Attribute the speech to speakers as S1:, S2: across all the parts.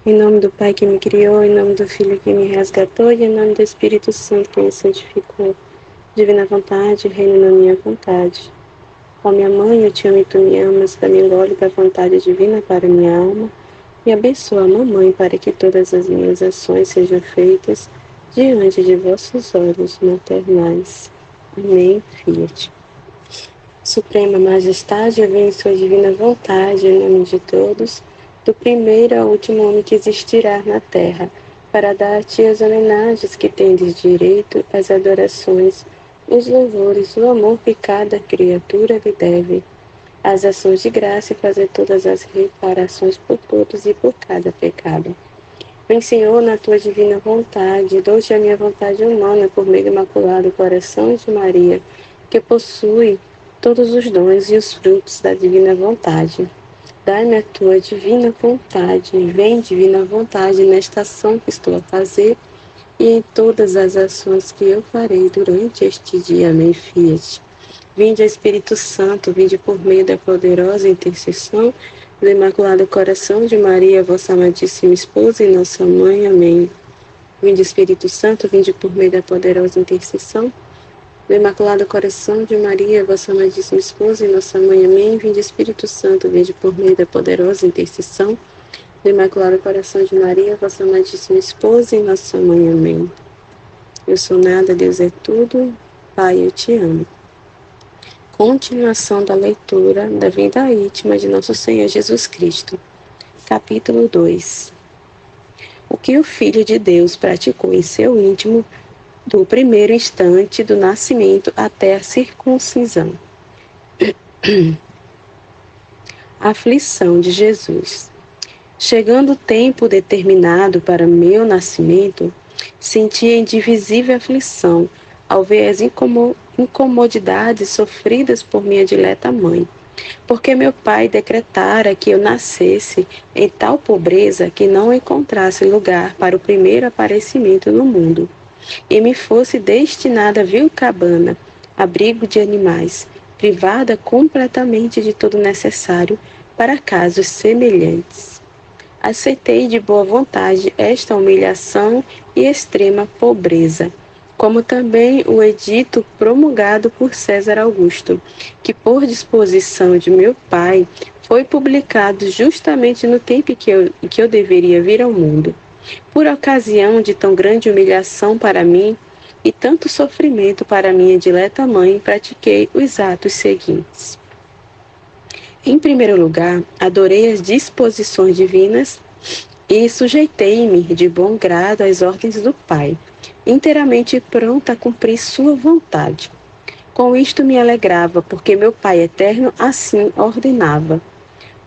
S1: Em nome do Pai que me criou, em nome do Filho que me resgatou e em nome do Espírito Santo que me santificou. Divina vontade, reina na minha vontade. Ó minha mãe, eu te amo e tu me amas, dá-me um gole da vontade divina para minha alma e abençoa a mamãe para que todas as minhas ações sejam feitas diante de vossos olhos maternais. Amém, Fiat. Suprema Majestade, eu venho em sua divina vontade, em nome de todos, do primeiro ao último homem que existirá na terra, para dar a ti as homenagens que tendes direito, as adorações, os louvores, o amor que cada criatura lhe deve, as ações de graça e fazer todas as reparações por todos e por cada pecado. Vem, Senhor, na tua divina vontade, dou-te a minha vontade humana por meio do imaculado coração de Maria, que possui todos os dons e os frutos da divina vontade. Dai-me a tua divina vontade, vem, divina vontade, nesta ação que estou a fazer e em todas as ações que eu farei durante este dia. Amém, Fiat. Vinde, Espírito Santo, vinde por meio da poderosa intercessão do Imaculado Coração de Maria, vossa amadíssima esposa e nossa mãe. Amém. Vinde, Espírito Santo, vinde por meio da poderosa intercessão do Imaculado Coração de Maria, vossa amadíssima esposa e nossa mãe. Amém. Vinde, Espírito Santo, vinde por meio da poderosa intercessão do Imaculado Coração de Maria, vossa amadíssima esposa e nossa mãe. Amém. Eu sou nada, Deus é tudo. Pai, eu te amo. Continuação da leitura da vida íntima de nosso Senhor Jesus Cristo. Capítulo 2. O que o Filho de Deus praticou em seu íntimo do primeiro instante do nascimento até a circuncisão. A aflição de Jesus. Chegando o tempo determinado para meu nascimento, senti a indivisível aflição ao ver as incomodidades sofridas por minha dileta mãe, porque meu pai decretara que eu nascesse em tal pobreza que não encontrasse lugar para o primeiro aparecimento no mundo, e me fosse destinada a vil cabana, abrigo de animais, privada completamente de todo necessário para casos semelhantes. Aceitei de boa vontade esta humilhação e extrema pobreza, como também o edito promulgado por César Augusto, que por disposição de meu pai foi publicado justamente no tempo que eu deveria vir ao mundo. Por ocasião de tão grande humilhação para mim e tanto sofrimento para minha dileta mãe, pratiquei os atos seguintes. Em primeiro lugar, adorei as disposições divinas e sujeitei-me de bom grado às ordens do Pai, inteiramente pronta a cumprir sua vontade. Com isto me alegrava, porque meu Pai eterno assim ordenava.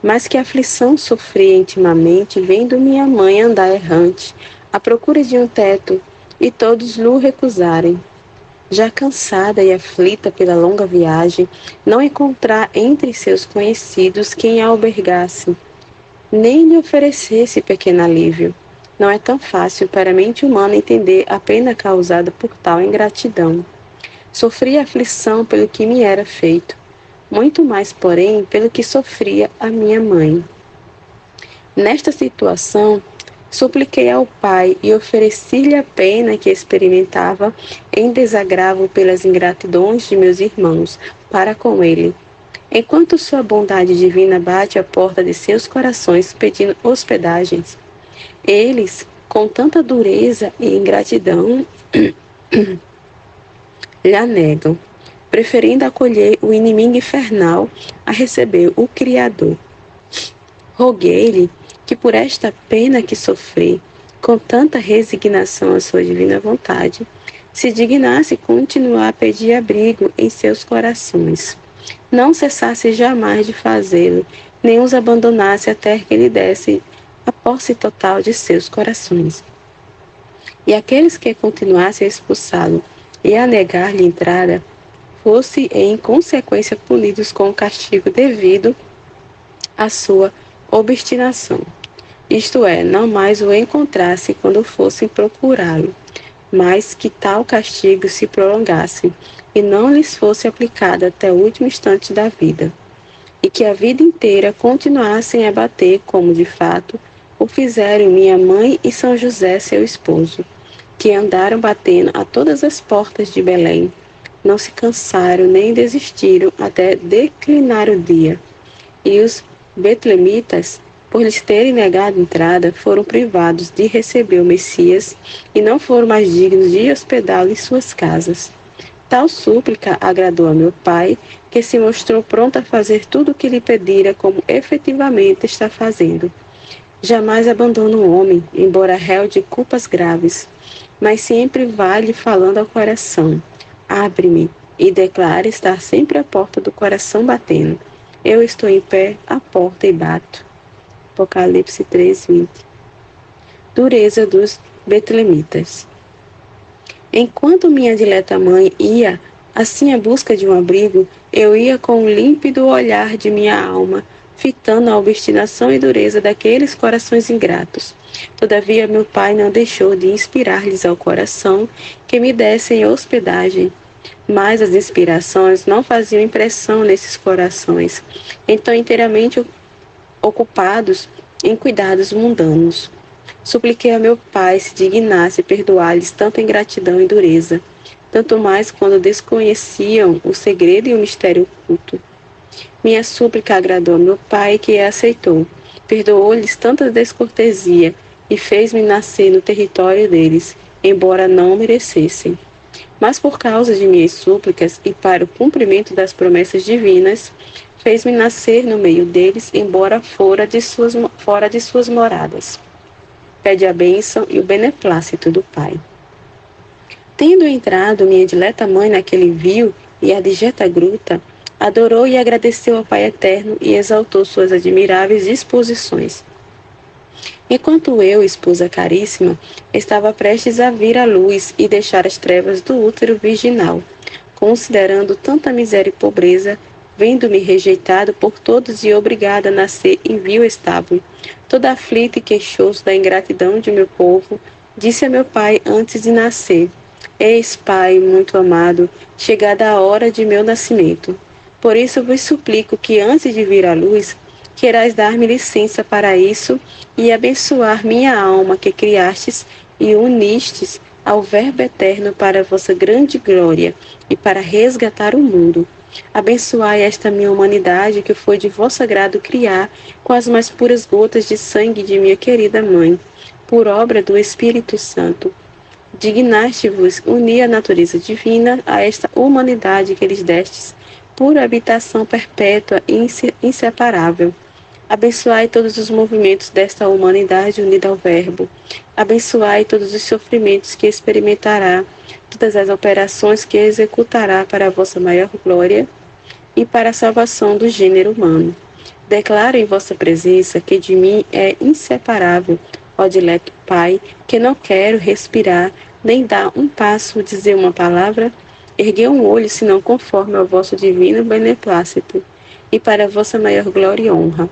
S1: Mas que aflição sofri intimamente, vendo minha mãe andar errante, à procura de um teto, e todos lhe recusarem. Já cansada e aflita pela longa viagem, não encontrar entre seus conhecidos quem a albergasse, nem lhe oferecesse pequeno alívio. Não é tão fácil para a mente humana entender a pena causada por tal ingratidão. Sofri aflição pelo que me era feito, muito mais, porém, pelo que sofria a minha mãe. Nesta situação, supliquei ao Pai e ofereci-lhe a pena que experimentava em desagravo pelas ingratidões de meus irmãos para com ele, enquanto sua bondade divina bate à porta de seus corações pedindo hospedagens. Eles, com tanta dureza e ingratidão, lhe a negam, preferindo acolher o inimigo infernal a receber o Criador. Roguei-lhe que por esta pena que sofri, com tanta resignação à sua divina vontade, se dignasse continuar a pedir abrigo em seus corações. Não cessasse jamais de fazê-lo, nem os abandonasse até que lhe desse a posse total de seus corações. E aqueles que continuassem a expulsá-lo e a negar-lhe entrada, fosse em consequência punidos com o castigo devido à sua obstinação. Isto é, não mais o encontrasse quando fossem procurá-lo, mas que tal castigo se prolongasse e não lhes fosse aplicado até o último instante da vida, e que a vida inteira continuassem a bater, como de fato, por fizeram minha mãe e São José, seu esposo, que andaram batendo a todas as portas de Belém. Não se cansaram nem desistiram até declinar o dia. E os betlemitas, por lhes terem negado entrada, foram privados de receber o Messias e não foram mais dignos de hospedá-lo em suas casas. Tal súplica agradou a meu pai, que se mostrou pronto a fazer tudo o que lhe pedira, como efetivamente está fazendo. Jamais abandona o homem, embora réu de culpas graves, mas sempre vai-lhe falando ao coração. Abre-me e declara estar sempre à porta do coração batendo. Eu estou em pé à porta e bato. Apocalipse 3:20. Dureza dos betlemitas. Enquanto minha dileta mãe ia, assim à busca de um abrigo, eu ia com o límpido olhar de minha alma, fitando a obstinação e dureza daqueles corações ingratos. Todavia, meu pai não deixou de inspirar-lhes ao coração que me dessem hospedagem. Mas as inspirações não faziam impressão nesses corações, então inteiramente ocupados em cuidados mundanos. Supliquei a meu pai se dignasse perdoar-lhes tanta ingratidão e dureza, tanto mais quando desconheciam o segredo e o mistério oculto. Minha súplica agradou a meu pai, que a aceitou. Perdoou-lhes tanta descortesia e fez-me nascer no território deles, embora não o merecessem. Mas por causa de minhas súplicas e para o cumprimento das promessas divinas, fez-me nascer no meio deles, embora fora de suas moradas. Pede a bênção e o beneplácito do Pai. Tendo entrado minha dileta mãe naquele vil e abjeta gruta, adorou e agradeceu ao Pai Eterno e exaltou suas admiráveis disposições. Enquanto eu, esposa caríssima, estava prestes a vir à luz e deixar as trevas do útero virginal, considerando tanta miséria e pobreza, vendo-me rejeitado por todos e obrigado a nascer em vil estábulo, toda aflita e queixoso da ingratidão de meu povo, disse a meu pai antes de nascer: Eis, Pai muito amado, chegada a hora de meu nascimento. Por isso vos suplico que antes de vir à luz, queirais dar-me licença para isso e abençoar minha alma que criastes e unistes ao Verbo Eterno para a vossa grande glória e para resgatar o mundo. Abençoai esta minha humanidade que foi de vosso agrado criar com as mais puras gotas de sangue de minha querida mãe, por obra do Espírito Santo. Dignaste-vos unir a natureza divina a esta humanidade que lhes destes, por habitação perpétua e inseparável. Abençoai todos os movimentos desta humanidade unida ao Verbo. Abençoai todos os sofrimentos que experimentará, todas as operações que executará para a vossa maior glória e para a salvação do gênero humano. Declaro em vossa presença que de mim é inseparável, ó dileto Pai, que não quero respirar, nem dar um passo, dizer uma palavra, erguer um olho, senão conforme ao vosso divino beneplácito, e para a vossa maior glória e honra.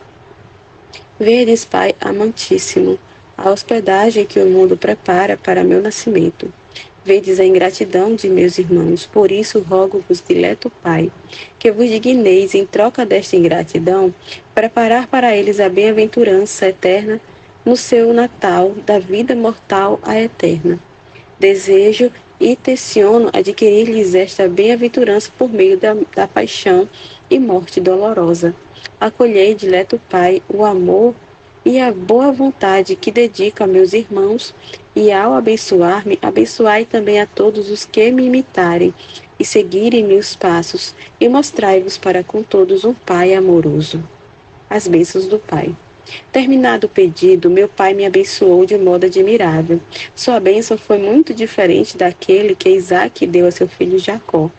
S1: Vedes, Pai amantíssimo, a hospedagem que o mundo prepara para meu nascimento. Vedes a ingratidão de meus irmãos, por isso rogo-vos, dileto Pai, que vos digneis, em troca desta ingratidão, preparar para eles a bem-aventurança eterna no seu Natal, da vida mortal à eterna. Desejo e tenciono adquirir-lhes esta bem-aventurança por meio da paixão e morte dolorosa. Acolhei, dileto Pai, o amor e a boa vontade que dedico a meus irmãos, e ao abençoar-me, abençoai também a todos os que me imitarem e seguirem meus passos, e mostrai-vos para com todos um Pai amoroso. As bênçãos do Pai. Terminado o pedido, meu pai me abençoou de modo admirável. Sua bênção foi muito diferente daquele que Isaque deu a seu filho Jacó,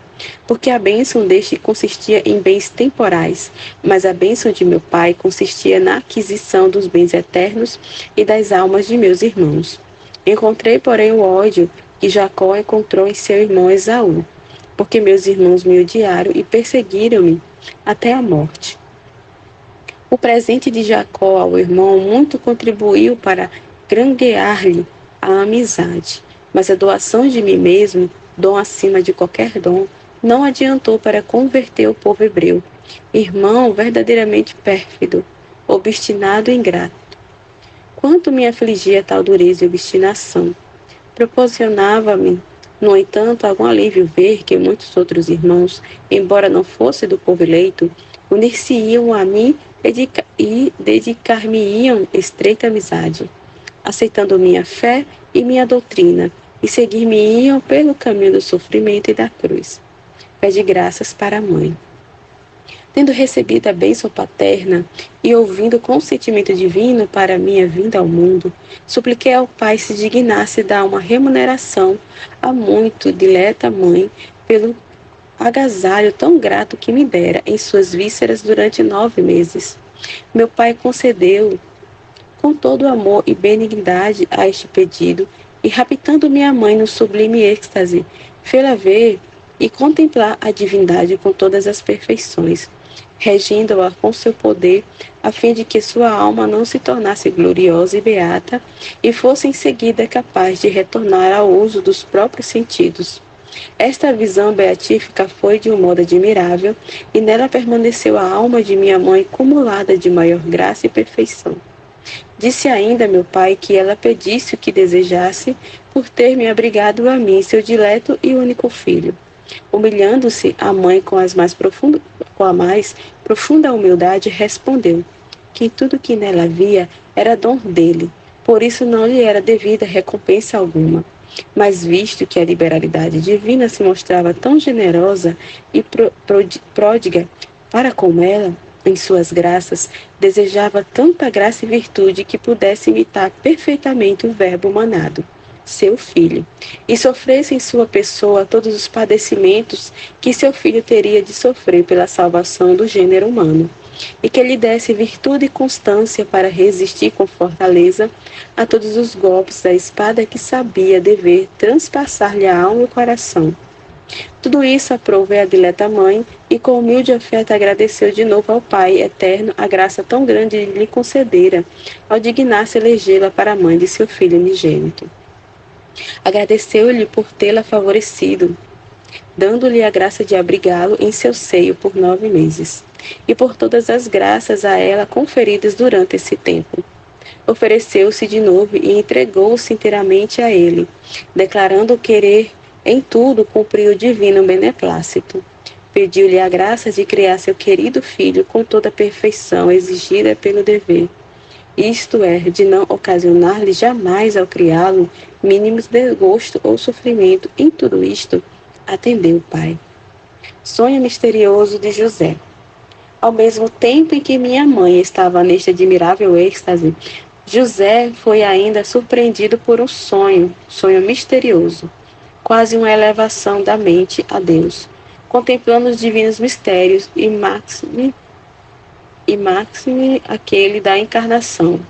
S1: porque a bênção deste consistia em bens temporais, mas a bênção de meu pai consistia na aquisição dos bens eternos e das almas de meus irmãos. Encontrei, porém, o ódio que Jacó encontrou em seu irmão Esaú, porque meus irmãos me odiaram e perseguiram-me até a morte. O presente de Jacó ao irmão muito contribuiu para granjear-lhe a amizade, mas a doação de mim mesmo, dom acima de qualquer dom, não adiantou para converter o povo hebreu, irmão verdadeiramente pérfido, obstinado e ingrato. Quanto me afligia tal dureza e obstinação. Proporcionava-me, no entanto, algum alívio ver que muitos outros irmãos, embora não fossem do povo eleito, unir-se-iam a mim e dedicar-me-iam estreita amizade, aceitando minha fé e minha doutrina, e seguir-me-iam pelo caminho do sofrimento e da cruz. Pede graças para a mãe. Tendo recebido a bênção paterna e ouvindo o consentimento divino para a minha vinda ao mundo, supliquei ao Pai se dignasse dar uma remuneração à muito dileta mãe pelo agasalho tão grato que me dera em suas vísceras durante 9 meses. Meu Pai concedeu com todo amor e benignidade a este pedido, e raptando minha mãe no sublime êxtase, fê-la ver e contemplar a divindade com todas as perfeições, regindo-a com seu poder, a fim de que sua alma não se tornasse gloriosa e beata, e fosse em seguida capaz de retornar ao uso dos próprios sentidos. Esta visão beatífica foi de um modo admirável, e nela permaneceu a alma de minha mãe cumulada de maior graça e perfeição. Disse ainda meu pai que ela pedisse o que desejasse por ter me abrigado a mim, seu dileto e único filho. Humilhando-se, a mãe, com a mais profunda humildade, respondeu que tudo que nela havia era dom dele, por isso não lhe era devida recompensa alguma. Mas visto que a liberalidade divina se mostrava tão generosa e pródiga para com ela, em suas graças, desejava tanta graça e virtude que pudesse imitar perfeitamente o Verbo manado, seu filho, e sofresse em sua pessoa todos os padecimentos que seu filho teria de sofrer pela salvação do gênero humano, e que lhe desse virtude e constância para resistir com fortaleza a todos os golpes da espada que sabia dever transpassar-lhe a alma e o coração. Tudo isso aprovei a dileta mãe, e com humilde afeto agradeceu de novo ao Pai eterno a graça tão grande que lhe concedera, ao dignar-se elegê-la para a mãe de seu filho unigênito. Agradeceu-lhe por tê-la favorecido, dando-lhe a graça de abrigá-lo em seu seio por 9 meses, e por todas as graças a ela conferidas durante esse tempo. Ofereceu-se de novo e entregou-se inteiramente a ele, declarando querer em tudo cumprir o divino beneplácito. Pediu-lhe a graça de criar seu querido filho com toda a perfeição exigida pelo dever, isto é, de não ocasionar-lhe jamais ao criá-lo mínimos desgosto ou sofrimento. Em tudo isto, atendeu o Pai. Sonho misterioso de José. Ao mesmo tempo em que minha mãe estava neste admirável êxtase, José foi ainda surpreendido por um sonho misterioso, quase uma elevação da mente a Deus, contemplando os divinos mistérios e máxime aquele da encarnação.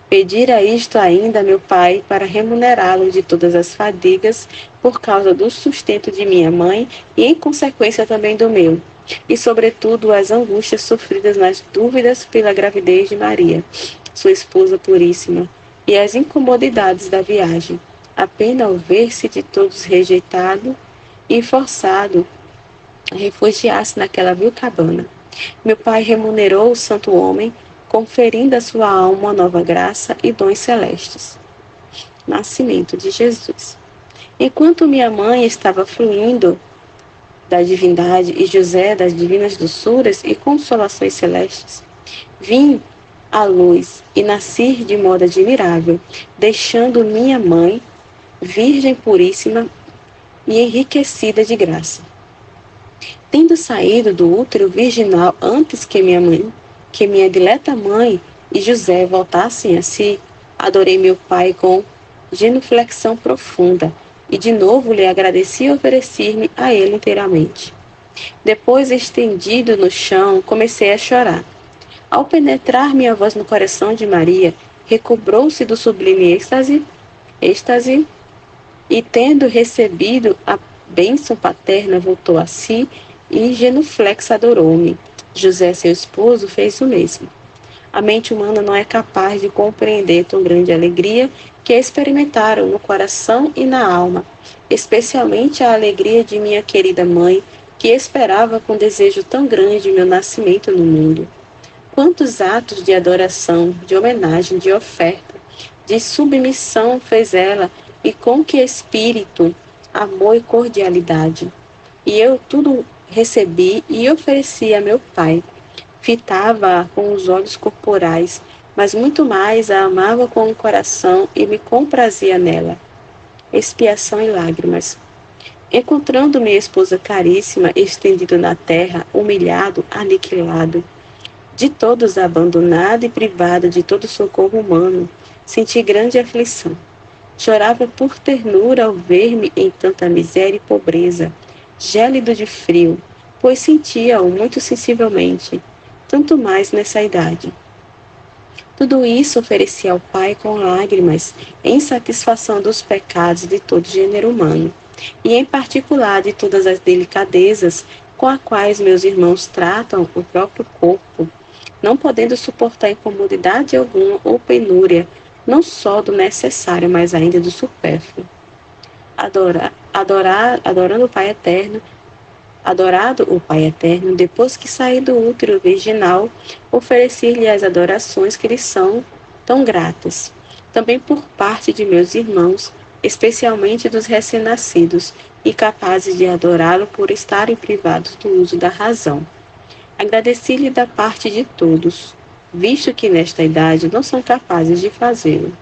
S1: Pedira isto ainda a meu pai para remunerá-lo de todas as fadigas por causa do sustento de minha mãe e em consequência também do meu, e sobretudo as angústias sofridas nas dúvidas pela gravidez de Maria, sua esposa puríssima, e as incomodidades da viagem, a pena ao ver-se de todos rejeitado e forçado a refugiar-se naquela vil cabana. Meu pai remunerou o santo homem, conferindo à sua alma uma nova graça e dons celestes. Nascimento de Jesus. Enquanto minha mãe estava fluindo da divindade e José das divinas doçuras e consolações celestes, vim à luz e nasci de modo admirável, deixando minha mãe, virgem puríssima e enriquecida de graça. Tendo saído do útero virginal antes que minha dileta mãe e José voltassem a si, adorei meu pai com genuflexão profunda e de novo lhe agradeci e ofereci-me a ele inteiramente. Depois, estendido no chão, comecei a chorar. Ao penetrar minha voz no coração de Maria, recobrou-se do sublime êxtase, e tendo recebido a bênção paterna, voltou a si e genuflexa adorou-me. José, seu esposo, fez o mesmo. A mente humana não é capaz de compreender tão grande alegria que experimentaram no coração e na alma, especialmente a alegria de minha querida mãe, que esperava com desejo tão grande meu nascimento no mundo. Quantos atos de adoração, de homenagem, de oferta, de submissão fez ela, e com que espírito, amor e cordialidade. E eu tudo recebi e ofereci a meu pai. Fitava-a com os olhos corporais, mas muito mais a amava com o coração e me comprazia nela. Expiação e lágrimas. Encontrando minha esposa caríssima, estendido na terra, humilhado, aniquilado, de todos abandonado e privado de todo socorro humano, senti grande aflição. Chorava por ternura ao ver-me em tanta miséria e pobreza, gélido de frio, pois sentia-o muito sensivelmente, tanto mais nessa idade. Tudo isso ofereci ao Pai com lágrimas, em satisfação dos pecados de todo gênero humano, e em particular de todas as delicadezas com as quais meus irmãos tratam o próprio corpo, não podendo suportar incomodidade alguma ou penúria, não só do necessário, mas ainda do supérfluo. Adorando o Pai Eterno, adorado o Pai Eterno, depois que saí do útero virginal, ofereci-lhe as adorações que lhe são tão gratas. Também por parte de meus irmãos, especialmente dos recém-nascidos, e capazes de adorá-lo por estarem privados do uso da razão. Agradeci-lhe da parte de todos, visto que nesta idade não são capazes de fazê-lo.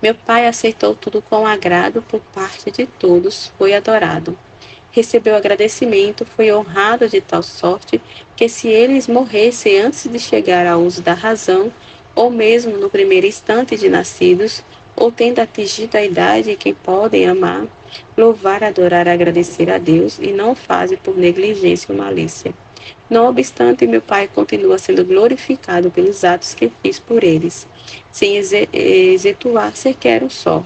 S1: Meu pai aceitou tudo com agrado por parte de todos, foi adorado. Recebeu agradecimento, foi honrado de tal sorte que se eles morressem antes de chegar ao uso da razão, ou mesmo no primeiro instante de nascidos, ou tendo atingido a idade em que podem amar, louvar, adorar, agradecer a Deus, e não o fazem por negligência ou malícia. Não obstante, meu Pai continua sendo glorificado pelos atos que fiz por eles, sem exetuar sequer um só.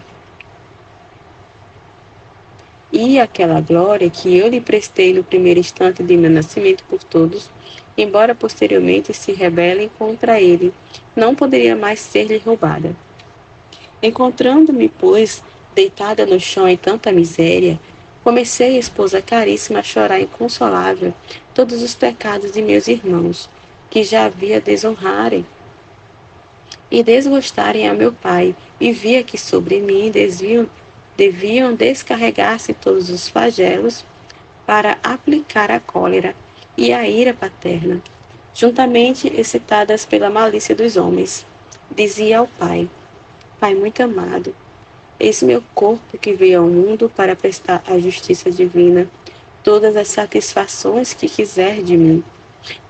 S1: E aquela glória que eu lhe prestei no primeiro instante de meu nascimento por todos, embora posteriormente se rebelem contra ele, não poderia mais ser-lhe roubada. Encontrando-me, pois, deitada no chão em tanta miséria, comecei, esposa caríssima, a chorar inconsolável todos os pecados de meus irmãos, que já havia desonrarem e desgostarem a meu pai, e via que sobre mim deviam descarregar-se todos os flagelos para aplicar a cólera e a ira paterna, juntamente excitadas pela malícia dos homens. Dizia ao pai: Pai muito amado, eis meu corpo que veio ao mundo para prestar à justiça divina todas as satisfações que quiser de mim.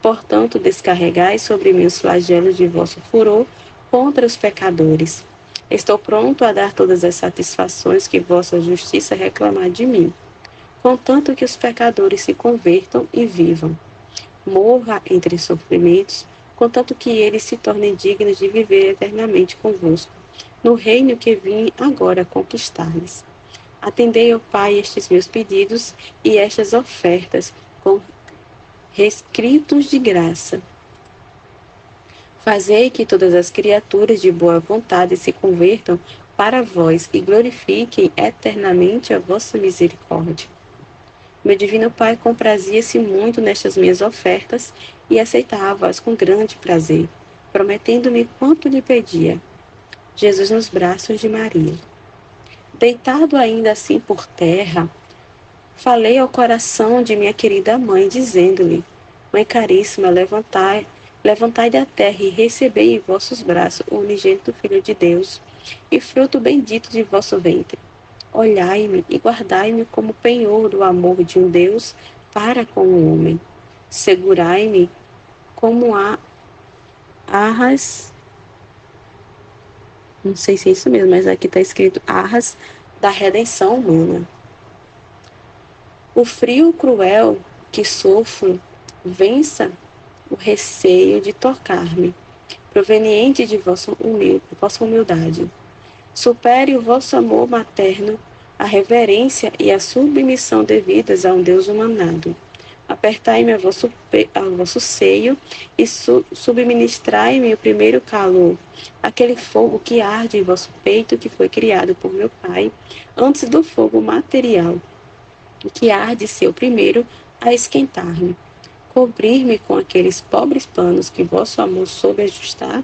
S1: Portanto, descarregai sobre mim os flagelos de vosso furor contra os pecadores. Estou pronto a dar todas as satisfações que vossa justiça reclamar de mim, contanto que os pecadores se convertam e vivam. Morra entre sofrimentos, contanto que eles se tornem dignos de viver eternamente convosco, no reino que vim agora conquistar-lhes. Atendei, ó Pai, estes meus pedidos e estas ofertas com rescritos de graça. Fazei que todas as criaturas de boa vontade se convertam para vós e glorifiquem eternamente a vossa misericórdia. Meu divino Pai comprazia-se muito nestas minhas ofertas e aceitava-as com grande prazer, prometendo-me quanto lhe pedia. Jesus nos braços de Maria. Deitado ainda assim por terra, falei ao coração de minha querida mãe, dizendo-lhe: Mãe caríssima, levantai da terra e recebei em vossos braços o unigênito Filho de Deus, e fruto bendito de vosso ventre. Olhai-me e guardai-me como penhor do amor de um Deus para com o homem. Segurai-me como a arras, não sei se é isso mesmo, mas aqui está escrito arras da redenção humana. O frio cruel que sofro, vença o receio de tocar-me, proveniente de vossa humildade. Supere o vosso amor materno, a reverência e a submissão devidas a um Deus humanado. Apertai-me a vosso seio e subministrai-me o primeiro calor, aquele fogo que arde em vosso peito, que foi criado por meu Pai, antes do fogo material, que arde ser o primeiro a esquentar-me. cobrir-me com aqueles pobres panos que vosso amor soube ajustar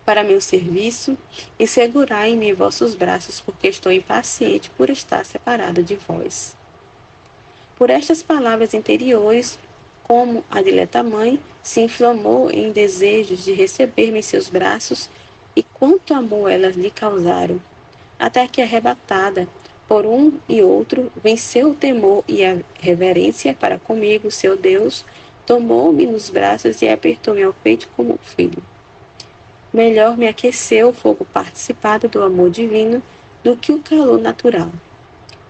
S1: para meu serviço e segurai-me em vossos braços, porque estou impaciente por estar separado de vós. Por estas palavras interiores, como a dileta mãe, se inflamou em desejos de receber-me em seus braços, e quanto amor elas lhe causaram, até que, arrebatada por um e outro, venceu o temor e a reverência para comigo, seu Deus, tomou-me nos braços e apertou-me ao peito como um filho. Melhor me aqueceu o fogo participado do amor divino do que o calor natural.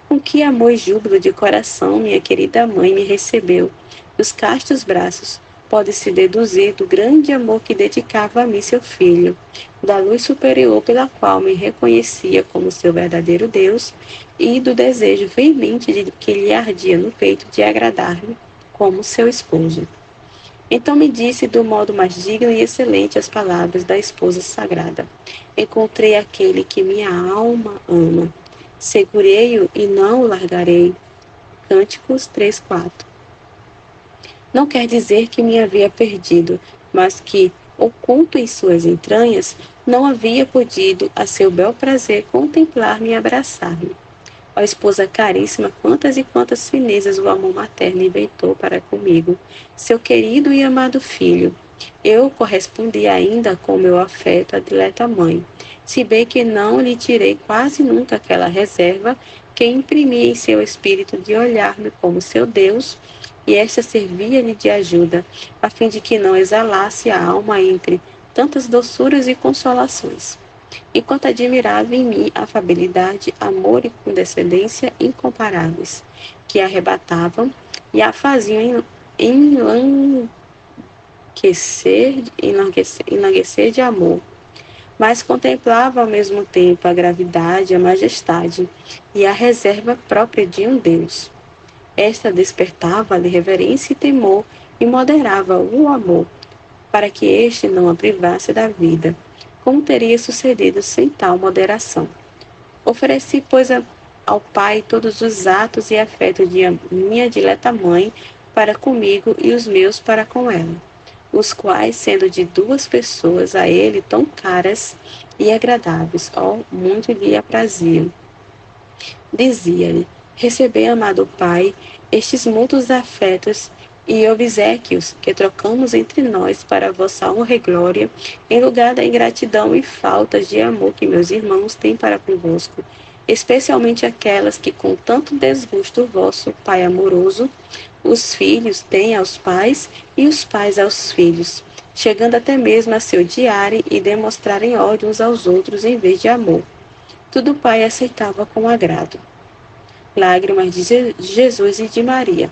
S1: Com que amor e júbilo de coração minha querida mãe me recebeu dos castos braços, pode-se deduzir do grande amor que dedicava a mim seu filho, da luz superior pela qual me reconhecia como seu verdadeiro Deus e do desejo veemente que lhe ardia no peito de agradar-me como seu esposo. Então me disse do modo mais digno e excelente as palavras da esposa sagrada. Encontrei aquele que minha alma ama. Segurei-o e não o largarei. Cânticos 3:4. Não quer dizer que me havia perdido, mas que, oculto em suas entranhas, não havia podido, a seu bel prazer, contemplar-me e abraçar-me. Ó esposa caríssima, quantas e quantas finezas o amor materno inventou para comigo, seu querido e amado filho. Eu correspondi ainda com meu afeto à dileta mãe, se bem que não lhe tirei quase nunca aquela reserva que imprimi em seu espírito de olhar-me como seu Deus, e esta servia-lhe de ajuda, a fim de que não exalasse a alma entre tantas doçuras e consolações. Enquanto admirava em mim afabilidade, amor e condescendência incomparáveis, que a arrebatavam e a faziam enlanguecer de amor, mas contemplava ao mesmo tempo a gravidade, a majestade e a reserva própria de um Deus. Esta despertava-lhe reverência e temor e moderava o amor, para que este não a privasse da vida, como teria sucedido sem tal moderação. Ofereci, pois, ao Pai todos os atos e afetos de minha dileta mãe para comigo e os meus para com ela, os quais, sendo de duas pessoas a ele tão caras e agradáveis, muito lhe apraziam. Dizia-lhe: recebei, amado Pai, estes muitos afetos e obséquios que trocamos entre nós para vossa honra e glória, em lugar da ingratidão e faltas de amor que meus irmãos têm para convosco, especialmente aquelas que com tanto desgosto vosso, Pai amoroso, os filhos têm aos pais e os pais aos filhos, chegando até mesmo a se odiarem e demonstrarem ódio uns aos outros em vez de amor. Tudo o Pai aceitava com agrado. Lágrimas de Jesus e de Maria.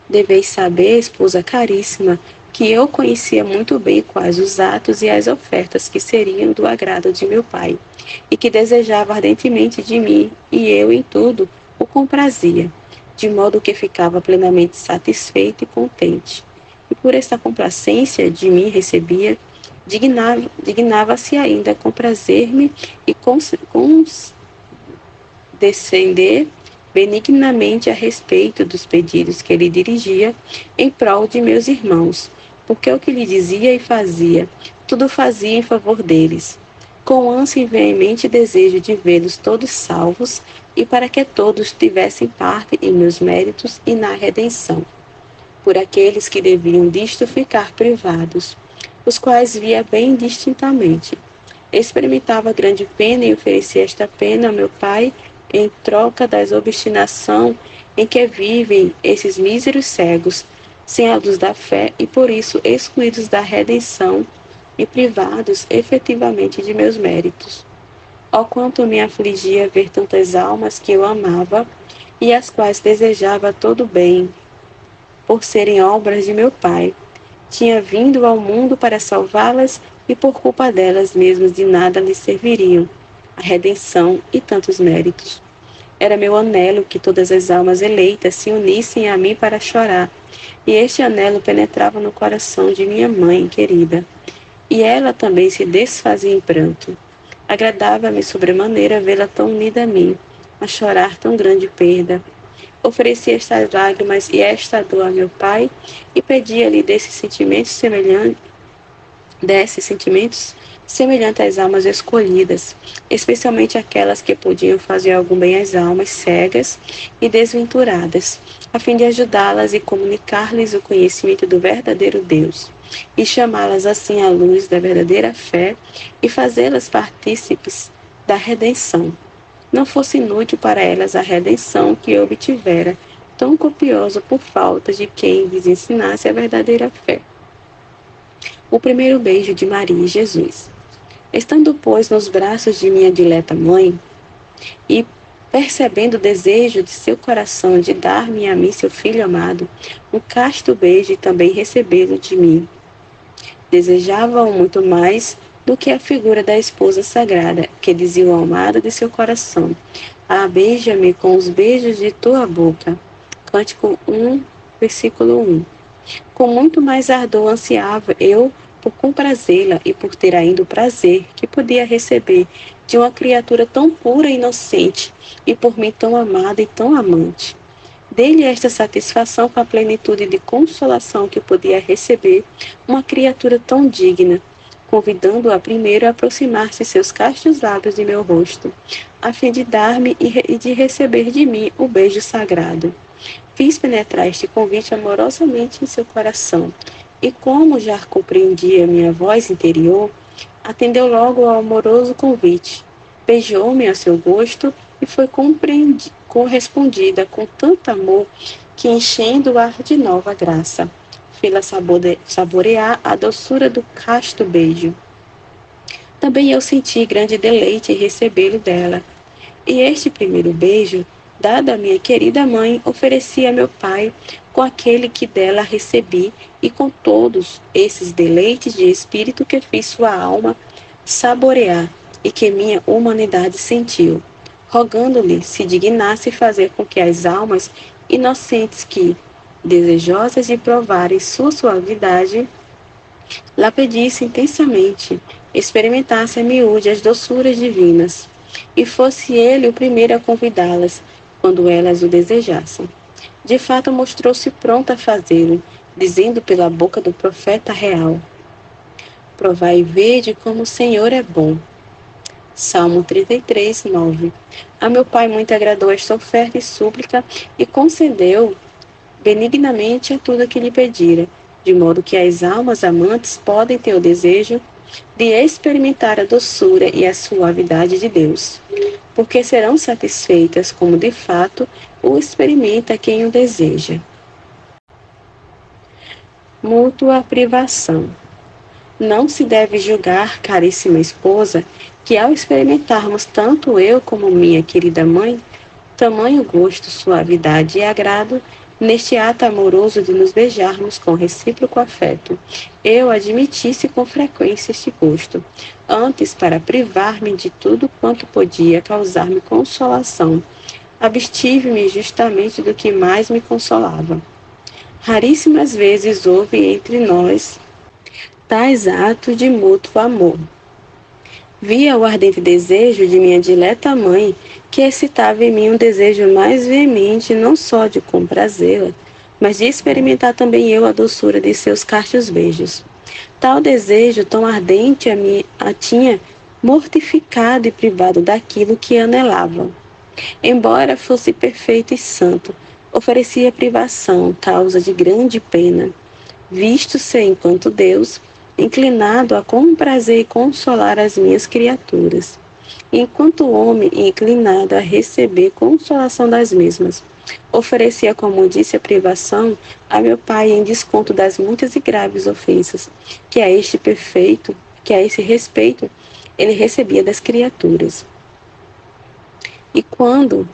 S1: Deveis saber, esposa caríssima, que eu conhecia muito bem quais os atos e as ofertas que seriam do agrado de meu Pai, e que desejava ardentemente de mim, e eu em tudo o comprazia, de modo que ficava plenamente satisfeito e contente. E por esta complacência de mim recebia, dignava-se ainda comprazer-me e condescender benignamente a respeito dos pedidos que lhe dirigia em prol de meus irmãos, porque o que lhe dizia e fazia, tudo fazia em favor deles, com ânsia e veemente desejo de vê-los todos salvos e para que todos tivessem parte em meus méritos e na redenção, por aqueles que deviam disto ficar privados, os quais via bem distintamente. Experimentava grande pena e oferecia esta pena ao meu Pai em troca das obstinação em que vivem esses míseros cegos, sem a luz da fé e por isso excluídos da redenção e privados efetivamente de meus méritos. Ó quanto me afligia ver tantas almas que eu amava e as quais desejava todo bem, por serem obras de meu Pai. Tinha vindo ao mundo para salvá-las e por culpa delas mesmas de nada lhes serviriam a redenção e tantos méritos. Era meu anelo que todas as almas eleitas se unissem a mim para chorar, e este anelo penetrava no coração de minha mãe querida, e ela também se desfazia em pranto. Agradava-me sobremaneira vê-la tão unida a mim, a chorar tão grande perda, Ofereci estas lágrimas e esta dor a meu Pai e pedia-lhe desses sentimentos semelhantes às almas escolhidas, especialmente aquelas que podiam fazer algum bem às almas cegas e desventuradas, a fim de ajudá-las e comunicar-lhes o conhecimento do verdadeiro Deus, e chamá-las assim à luz da verdadeira fé e fazê-las partícipes da redenção. Não fosse inútil para elas a redenção que eu obtivera, tão copiosa por falta de quem lhes ensinasse a verdadeira fé. O primeiro beijo de Maria e Jesus. Estando, pois, nos braços de minha dileta mãe, e percebendo o desejo de seu coração de dar-me a mim, seu filho amado, um casto beijo e também recebê-lo de mim, desejava-o muito mais do que a figura da esposa sagrada, que dizia o amado de seu coração: Ah, beija-me com os beijos de tua boca. Cântico 1, versículo 1. Com muito mais ardor ansiava eu por comprazê-la e por ter ainda o prazer que podia receber de uma criatura tão pura e inocente, e por mim tão amada e tão amante. Dei-lhe esta satisfação com a plenitude de consolação que podia receber uma criatura tão digna, convidando-a primeiro a aproximar-se seus castos lábios de meu rosto, a fim de dar-me e de receber de mim o beijo sagrado. Fiz penetrar este convite amorosamente em seu coração, e como já compreendia minha voz interior, atendeu logo ao amoroso convite, beijou-me a seu gosto e foi correspondida com tanto amor que, enchendo-a de nova graça, fê-la saborear a doçura do casto beijo. Também eu senti grande deleite em recebê-lo dela, e este primeiro beijo, dado a minha querida mãe, ofereci a meu pai com aquele que dela recebi e com todos esses deleites de espírito que fiz sua alma saborear e que minha humanidade sentiu, rogando-lhe se dignasse fazer com que as almas inocentes que, desejosas de provarem sua suavidade, lá pedisse intensamente, experimentasse a miúde as doçuras divinas, e fosse ele o primeiro a convidá-las, quando elas o desejassem. De fato, mostrou-se pronto a fazê-lo, dizendo pela boca do profeta real: Provai e vede como o Senhor é bom. Salmo 33, 9. A meu pai muito agradou esta oferta e súplica e concedeu benignamente a tudo que lhe pedira, de modo que as almas amantes podem ter o desejo de experimentar a doçura e a suavidade de Deus, porque serão satisfeitas como de fato o experimenta quem o deseja. Mútua privação. Não se deve julgar, caríssima esposa, que ao experimentarmos tanto eu como minha querida mãe, tamanho gosto, suavidade e agrado, neste ato amoroso de nos beijarmos com recíproco afeto, eu admitisse com frequência este gosto, antes para privar-me de tudo quanto podia causar-me consolação, abstive-me justamente do que mais me consolava. Raríssimas vezes houve entre nós tais atos de mútuo amor. Via o ardente desejo de minha dileta mãe, que excitava em mim um desejo mais veemente não só de comprazê-la, mas de experimentar também eu a doçura de seus castos beijos. Tal desejo tão ardente a tinha mortificado e privado daquilo que anelava. Embora fosse perfeito e santo, oferecia privação, causa de grande pena, visto ser, enquanto Deus, inclinado a comprazer e consolar as minhas criaturas, enquanto homem inclinado a receber consolação das mesmas. Oferecia, como disse, a privação a meu pai em desconto das muitas e graves ofensas que a esse respeito ele recebia das criaturas. E quando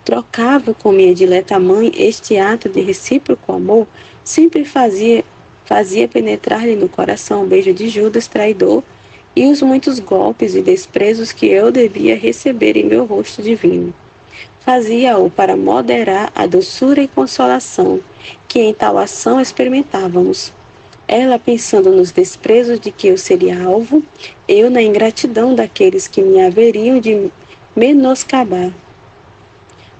S1: trocava com minha dileta mãe este ato de recíproco amor, sempre fazia penetrar-lhe no coração o beijo de Judas traidor e os muitos golpes e desprezos que eu devia receber em meu rosto divino. Fazia-o para moderar a doçura e consolação que em tal ação experimentávamos. Ela pensando nos desprezos de que eu seria alvo, eu na ingratidão daqueles que me haveriam de menoscabar.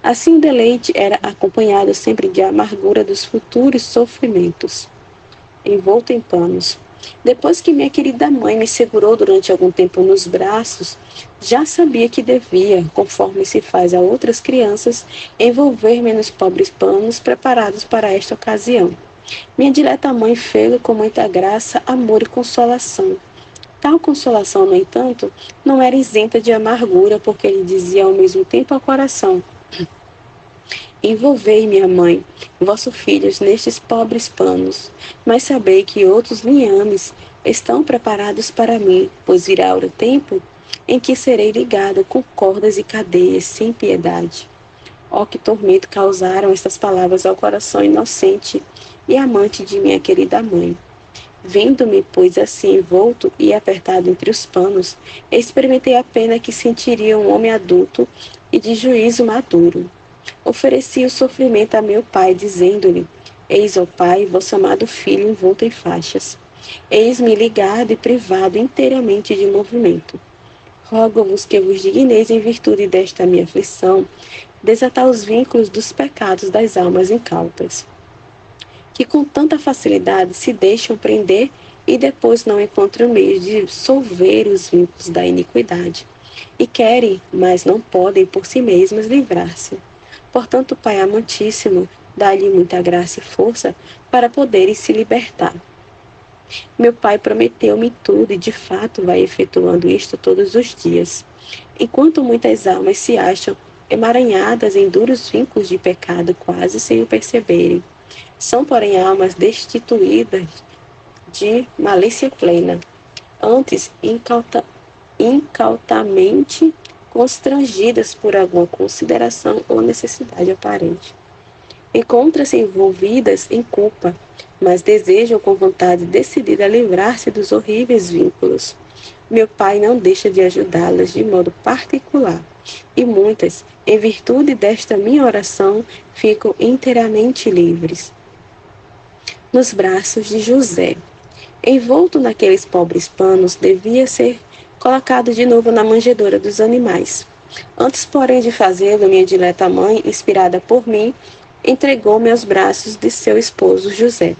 S1: Assim o deleite era acompanhado sempre de amargura dos futuros sofrimentos, envolto em panos. Depois que minha querida mãe me segurou durante algum tempo nos braços, já sabia que devia, conforme se faz a outras crianças, envolver-me nos pobres panos preparados para esta ocasião. Minha dileta mãe fê-lo com muita graça, amor e consolação. Tal consolação, no entanto, não era isenta de amargura, porque ele dizia ao mesmo tempo ao coração: envolvei, minha mãe, vossos filhos nestes pobres panos, mas sabei que outros linhames estão preparados para mim, pois virá o tempo em que serei ligada com cordas e cadeias sem piedade. Ó, que tormento causaram estas palavras ao coração inocente e amante de minha querida mãe. Vendo-me, pois, assim envolto e apertado entre os panos, experimentei a pena que sentiria um homem adulto e de juízo maduro. Ofereci o sofrimento a meu pai, dizendo-lhe: eis, ó pai, vosso amado filho envolto em faixas. Eis-me ligado e privado inteiramente de movimento. Rogo-vos que vos digneis, em virtude desta minha aflição, desatar os vínculos dos pecados das almas incautas, que com tanta facilidade se deixam prender e depois não encontram meio de solver os vínculos da iniquidade, e querem, mas não podem por si mesmas livrar-se. Portanto, Pai amantíssimo, dá-lhe muita graça e força para poderem se libertar. Meu Pai prometeu-me tudo e de fato vai efetuando isto todos os dias. Enquanto muitas almas se acham emaranhadas em duros vínculos de pecado quase sem o perceberem, são, porém, almas destituídas de malícia plena, antes incautamente constrangidas por alguma consideração ou necessidade aparente. Encontram-se envolvidas em culpa, mas desejam com vontade decidida livrar-se dos horríveis vínculos. Meu Pai não deixa de ajudá-las de modo particular, e muitas, em virtude desta minha oração, ficam inteiramente livres. Nos braços de José. Envolto naqueles pobres panos, devia ser colocado de novo na manjedoura dos animais. Antes, porém, de fazê-lo, minha dileta mãe, inspirada por mim, entregou-me aos braços de seu esposo José.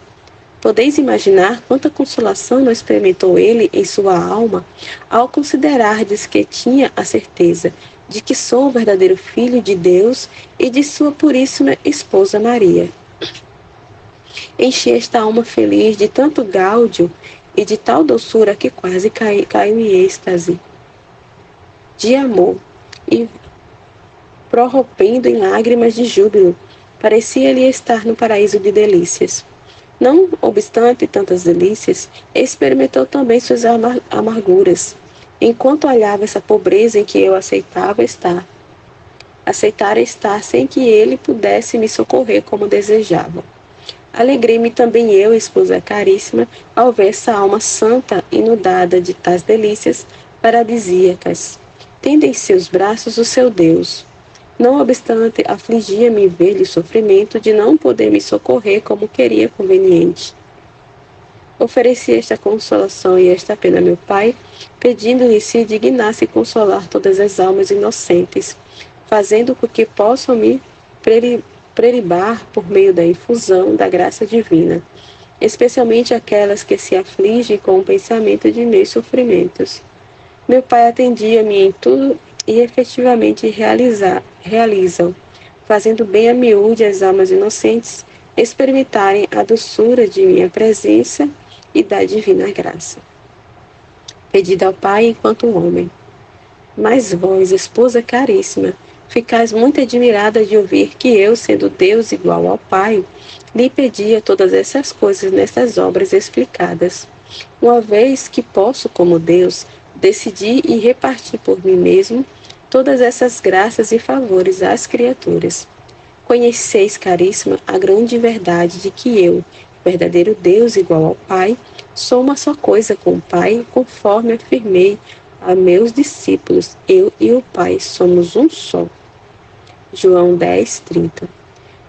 S1: Podeis imaginar quanta consolação não experimentou ele em sua alma ao considerardes que tinha a certeza de que sou o verdadeiro Filho de Deus e de sua puríssima esposa Maria. Enchi esta alma feliz de tanto gáudio e de tal doçura que quase caiu em êxtase de amor e, prorrompendo em lágrimas de júbilo, parecia-lhe estar no paraíso de delícias. Não obstante tantas delícias, experimentou também suas amarguras, enquanto olhava essa pobreza em que eu aceitara estar sem que ele pudesse me socorrer como desejava. Alegrei-me também eu, esposa caríssima, ao ver essa alma santa inundada de tais delícias paradisíacas, tendo em seus braços o seu Deus. Não obstante, afligia-me ver-lhe o sofrimento de não poder me socorrer como queria conveniente. Ofereci esta consolação e esta pena a meu Pai, pedindo-lhe se dignasse consolar todas as almas inocentes, fazendo com que possam me prelibar por meio da infusão da graça divina, especialmente aquelas que se afligem com o pensamento de meus sofrimentos. Meu Pai atendia-me em tudo e efetivamente realizam, fazendo bem a miúde as almas inocentes experimentarem a doçura de minha presença e da divina graça. Pedida ao Pai enquanto homem. Mas vós, esposa caríssima, ficais muito admirada de ouvir que eu, sendo Deus igual ao Pai, lhe pedia todas essas coisas nessas obras explicadas, uma vez que posso, como Deus, decidir e repartir por mim mesmo todas essas graças e favores às criaturas. Conheceis, caríssima, a grande verdade de que eu, verdadeiro Deus igual ao Pai, sou uma só coisa com o Pai, conforme afirmei a meus discípulos, eu e o Pai somos um só. João 10:30.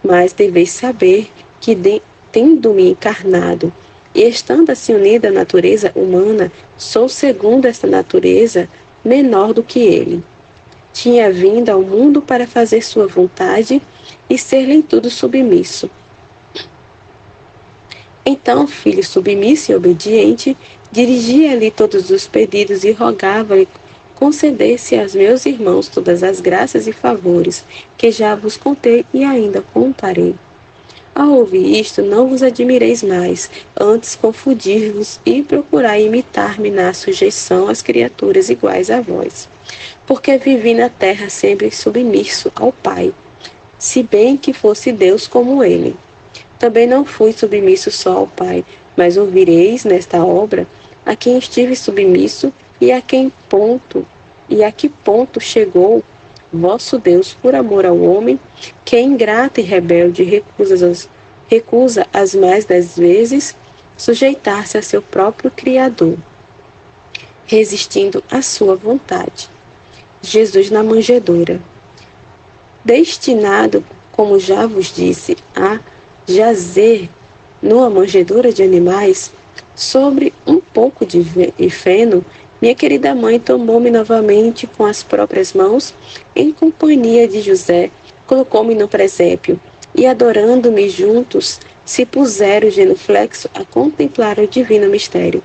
S1: Mas deveis saber que, tendo-me encarnado e estando assim unida à natureza humana, sou segundo esta natureza menor do que ele. tinha vindo ao mundo para fazer sua vontade e ser-lhe em tudo submisso. Então o filho submisso e obediente dirigia-lhe todos os pedidos e rogava-lhe concedesse aos meus irmãos todas as graças e favores que já vos contei e ainda contarei. Ao ouvir isto, não vos admireis mais, antes confundir-vos e procurai imitar-me na sujeição às criaturas iguais a vós. Porque vivi na terra sempre submisso ao Pai, se bem que fosse Deus como ele. Também não fui submisso só ao Pai, mas ouvireis nesta obra a quem estive submisso e a que ponto chegou vosso Deus por amor ao homem, que é ingrato e rebelde recusa as mais das vezes sujeitar-se a seu próprio Criador, resistindo à sua vontade. Jesus na manjedoura. Destinado, como já vos disse, a jazer numa manjedoura de animais, sobre um pouco de feno, minha querida mãe tomou-me novamente com as próprias mãos, em companhia de José, colocou-me no presépio, e adorando-me juntos, se puseram genuflexo a contemplar o divino mistério.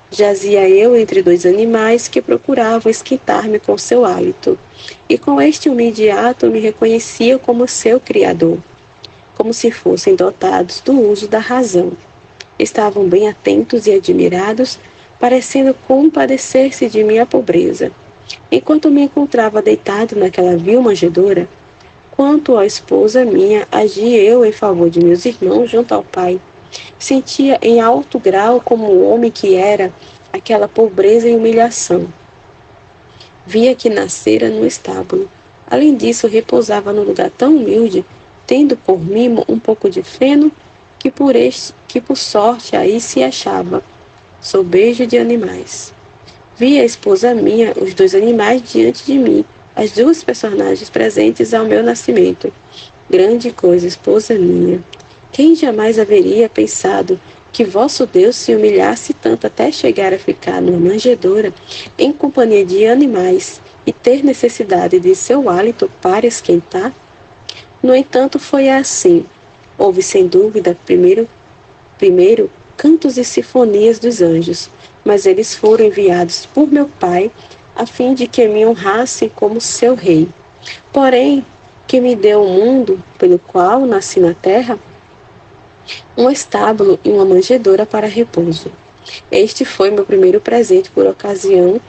S1: Jazia eu entre dois animais que procuravam esquentar-me com seu hálito, e com este imediato me reconhecia como seu criador, como se fossem dotados do uso da razão. Estavam bem atentos e admirados, parecendo compadecer-se de minha pobreza. Enquanto me encontrava deitado naquela vil manjedoura, quanto à esposa minha, agi eu em favor de meus irmãos junto ao Pai. Sentia em alto grau, como o homem que era, aquela pobreza e humilhação. Via que nascera no estábulo. Além disso, repousava num lugar tão humilde, tendo por mimo um pouco de feno, que por sorte aí se achava, sobejo de animais. Vi a esposa minha, os dois animais diante de mim, as duas personagens presentes ao meu nascimento. Grande coisa, esposa minha! Quem jamais haveria pensado que vosso Deus se humilhasse tanto até chegar a ficar numa manjedoura em companhia de animais e ter necessidade de seu hálito para esquentar? No entanto, foi assim. Houve, sem dúvida, primeiro cantos e sinfonias dos anjos, mas eles foram enviados por meu Pai, a fim de que me honrassem como seu rei. Porém, que me deu o mundo, pelo qual nasci na terra, um estábulo e uma manjedoura para repouso. Este foi meu primeiro presente por ocasião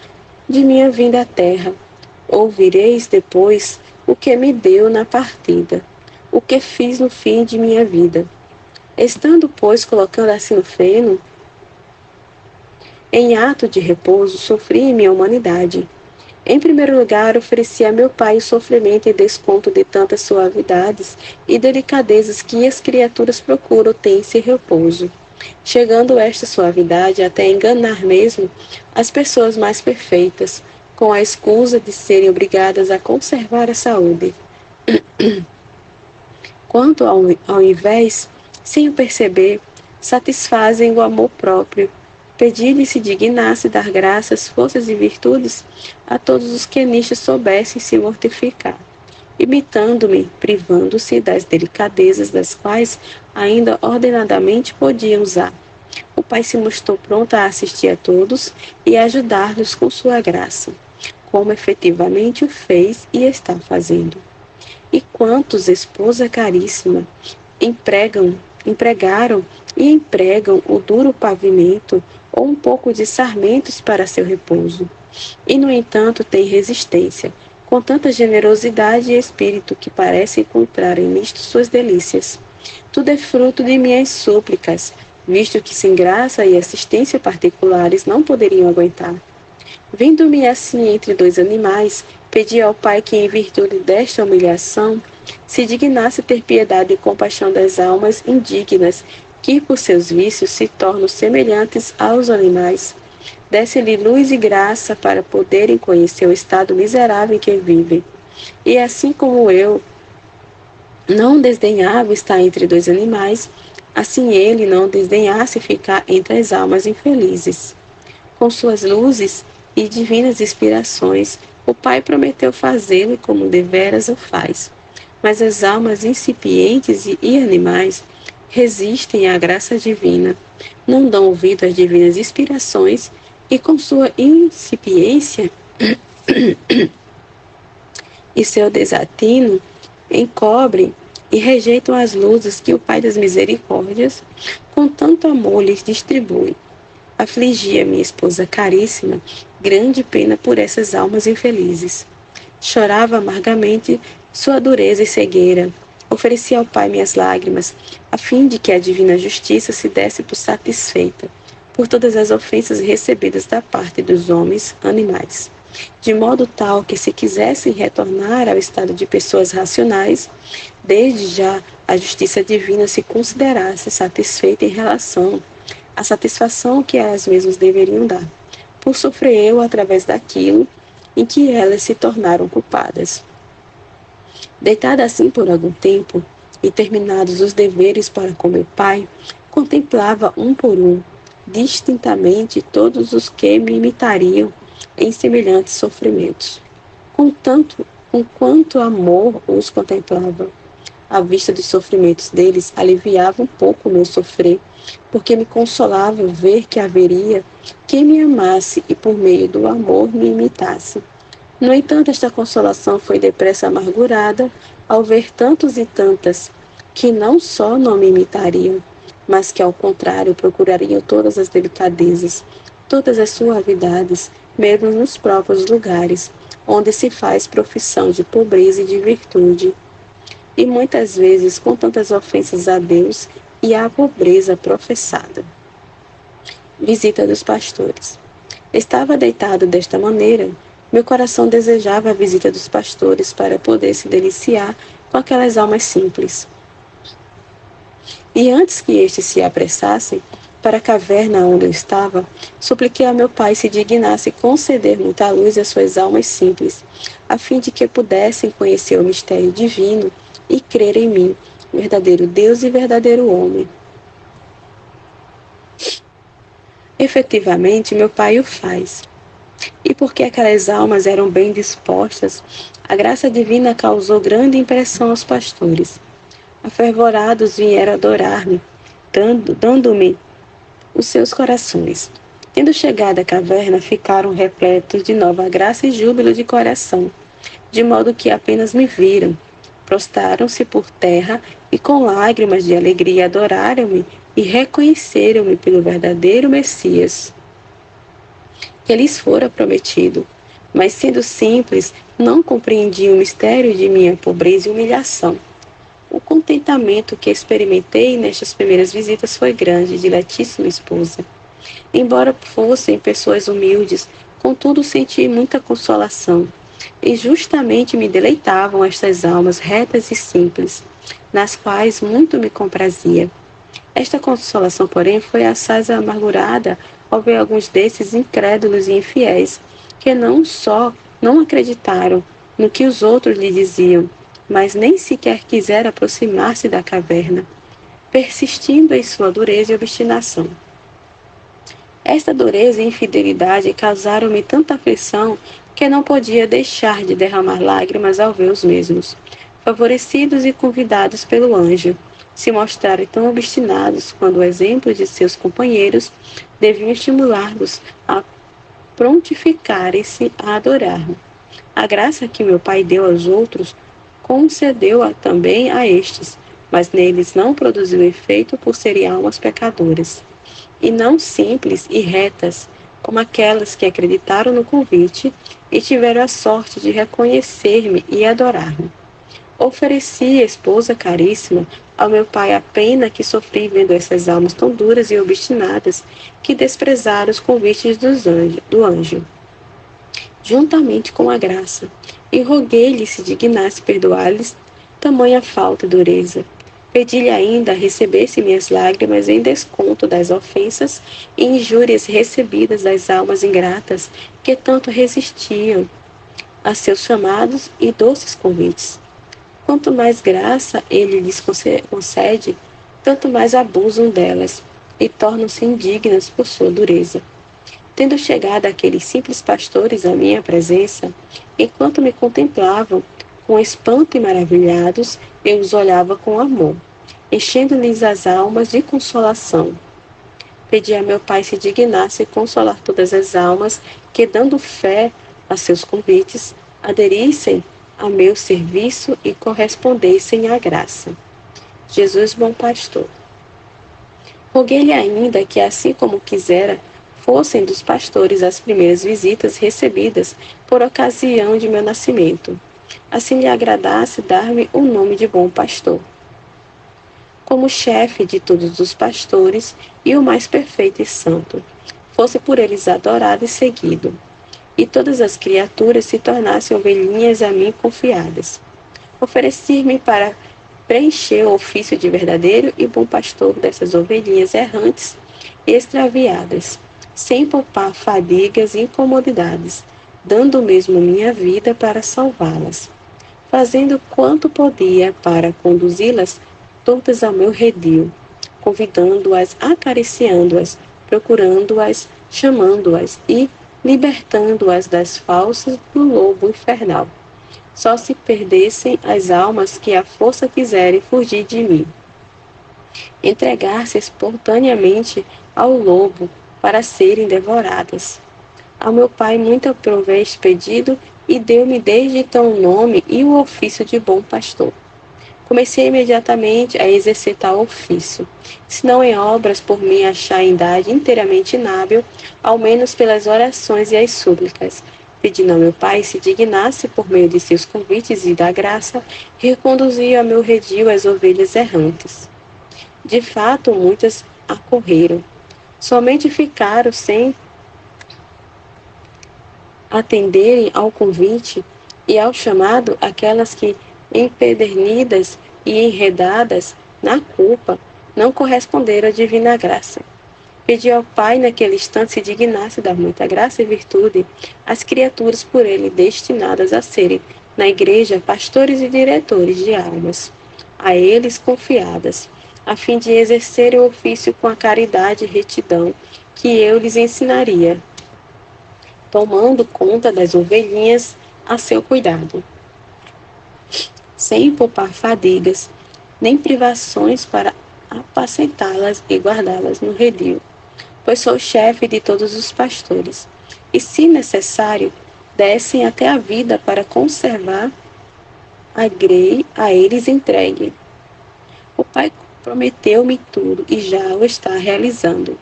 S1: de minha vinda à terra. Ouvireis depois o que me deu na partida, o que fiz no fim de minha vida. Estando, pois, colocando assim no feno, em ato de repouso, sofri em minha humanidade. Em primeiro lugar, ofereci a meu Pai o sofrimento e desconto de tantas suavidades e delicadezas que as criaturas procuram ter esse repouso, chegando esta suavidade até enganar mesmo as pessoas mais perfeitas, com a escusa de serem obrigadas a conservar a saúde. Quanto ao invés, sem o perceber, satisfazem o amor próprio, pedi-lhe se dignasse dar graças, forças e virtudes a todos os que nisto soubessem se mortificar, imitando-me, privando-se das delicadezas das quais ainda ordenadamente podiam usar. O Pai se mostrou pronto a assistir a todos e a ajudar-los com sua graça, como efetivamente o fez e está fazendo. E quantos, esposa caríssima, empregaram e empregam o duro pavimento ou um pouco de sarmentos para seu repouso, e no entanto têm resistência, com tanta generosidade e espírito que parece encontrarem nisto suas delícias. Tudo é fruto de minhas súplicas, visto que sem graça e assistência particulares não poderiam aguentar. Vendo-me assim entre dois animais, pedi ao Pai que, em virtude desta humilhação, se dignasse ter piedade e compaixão das almas indignas, que por seus vícios se tornam semelhantes aos animais. Desse-lhe luz e graça para poderem conhecer o estado miserável em que vivem. E assim como eu não desdenhava estar entre dois animais, assim ele não desdenhasse ficar entre as almas infelizes. Com suas luzes e divinas inspirações, o Pai prometeu fazê-lo como deveras o faz. Mas as almas incipientes e animais resistem à graça divina, não dão ouvido às divinas inspirações e, com sua incipiência e seu desatino, encobrem e rejeitam as luzes que o Pai das Misericórdias, com tanto amor, lhes distribui. Afligia minha esposa caríssima grande pena por essas almas infelizes. Chorava amargamente sua dureza e cegueira. Oferecia ao Pai minhas lágrimas, a fim de que a divina justiça se desse por satisfeita por todas as ofensas recebidas da parte dos homens animais, de modo tal que, se quisessem retornar ao estado de pessoas racionais, desde já a justiça divina se considerasse satisfeita em relação à satisfação que elas mesmas deveriam dar, por sofrer eu através daquilo em que elas se tornaram culpadas. Deitada assim por algum tempo, e terminados os deveres para com meu pai, contemplava um por um, distintamente, todos os que me imitariam em semelhantes sofrimentos. Com quanto amor os contemplava. A vista dos sofrimentos deles aliviava um pouco o meu sofrer, porque me consolava ver que haveria quem me amasse e por meio do amor me imitasse. No entanto, esta consolação foi depressa amargurada ao ver tantos e tantas que não só não me imitariam, mas que, ao contrário, procurariam todas as delicadezas, todas as suavidades, mesmo nos próprios lugares onde se faz profissão de pobreza e de virtude. E muitas vezes com tantas ofensas a Deus e à pobreza professada. Visita dos pastores. Estava deitado desta maneira. Meu coração desejava a visita dos pastores para poder se deliciar com aquelas almas simples. E antes que estes se apressassem para a caverna onde eu estava, supliquei a meu pai se dignasse conceder muita luz às suas almas simples, a fim de que pudessem conhecer o mistério divino e crer em mim, verdadeiro Deus e verdadeiro homem. Efetivamente, meu pai o faz. E porque aquelas almas eram bem dispostas, a graça divina causou grande impressão aos pastores. Afervorados vieram adorar-me, dando-me os seus corações. Tendo chegado à caverna, ficaram repletos de nova graça e júbilo de coração, de modo que apenas me viram. Prostraram-se por terra e com lágrimas de alegria adoraram-me e reconheceram-me pelo verdadeiro Messias, que lhes fora prometido. Mas, sendo simples, não compreendiam o mistério de minha pobreza e humilhação. O contentamento que experimentei nestas primeiras visitas foi grande, diletíssima esposa. Embora fossem pessoas humildes, contudo senti muita consolação. E justamente me deleitavam estas almas retas e simples, nas quais muito me comprazia. Esta consolação, porém, foi assaz amargurada ao ver alguns desses incrédulos e infiéis, que não só não acreditaram no que os outros lhe diziam, mas nem sequer quiseram aproximar-se da caverna, persistindo em sua dureza e obstinação. Esta dureza e infidelidade causaram-me tanta aflição que não podia deixar de derramar lágrimas ao ver os mesmos, favorecidos e convidados pelo anjo, se mostrarem tão obstinados quando o exemplo de seus companheiros deviam estimular-los a prontificarem-se a adorar-me. A graça que meu pai deu aos outros concedeu-a também a estes, mas neles não produziu efeito por serem almas pecadoras, e não simples e retas, como aquelas que acreditaram no convite e tiveram a sorte de reconhecer-me e adorar-me. Ofereci, esposa caríssima, ao meu pai a pena que sofri vendo essas almas tão duras e obstinadas que desprezaram os convites do anjo, juntamente com a graça, e roguei-lhe se dignasse perdoar-lhes tamanha falta e dureza. Pedi-lhe ainda recebesse minhas lágrimas em desconto das ofensas e injúrias recebidas das almas ingratas que tanto resistiam a seus chamados e doces convites. Quanto mais graça ele lhes concede, tanto mais abusam delas e tornam-se indignas por sua dureza. Tendo chegado aqueles simples pastores à minha presença, enquanto me contemplavam com espanto e maravilhados, eu os olhava com amor, enchendo-lhes as almas de consolação. Pedi a meu Pai se dignasse consolar todas as almas que, dando fé a seus convites, aderissem a meu serviço e correspondessem à graça. Jesus, bom pastor. Roguei-lhe ainda que, assim como quisera, fossem dos pastores as primeiras visitas recebidas por ocasião de meu nascimento. Assim lhe agradasse dar-me o nome de bom pastor. Como chefe de todos os pastores e o mais perfeito e santo, fosse por eles adorado e seguido, e todas as criaturas se tornassem ovelhinhas a mim confiadas. Ofereci-me para preencher o ofício de verdadeiro e bom pastor dessas ovelhinhas errantes e extraviadas, sem poupar fadigas e incomodidades, dando mesmo minha vida para salvá-las, fazendo quanto podia para conduzi-las todas ao meu redil, convidando-as, acariciando-as, procurando-as, chamando-as e libertando-as das falsas do lobo infernal. Só se perdessem as almas que à força quiserem fugir de mim. Entregar-se espontaneamente ao lobo para serem devoradas. Ao meu Pai muito aprovei este pedido e deu-me desde então o nome e o ofício de bom pastor. Comecei imediatamente a exercitar o ofício, se não em obras por mim achar a idade inteiramente inábil, ao menos pelas orações e as súplicas, pedindo ao meu Pai se dignasse, por meio de seus convites e da graça, reconduzir a meu redil as ovelhas errantes. De fato, muitas acorreram. Somente ficaram sem atenderem ao convite e ao chamado aquelas que, empedernidas e enredadas na culpa, não corresponderam à divina graça. Pedi ao Pai naquele instante se dignasse dar muita graça e virtude às criaturas por ele destinadas a serem, na igreja, pastores e diretores de almas, a eles confiadas, a fim de exercerem o ofício com a caridade e retidão que eu lhes ensinaria, tomando conta das ovelhinhas a seu cuidado, sem poupar fadigas, nem privações para apacentá-las e guardá-las no redil, pois sou chefe de todos os pastores, e, se necessário, dessem até a vida para conservar a grei a eles entregue. O Pai prometeu-me tudo e já o está realizando.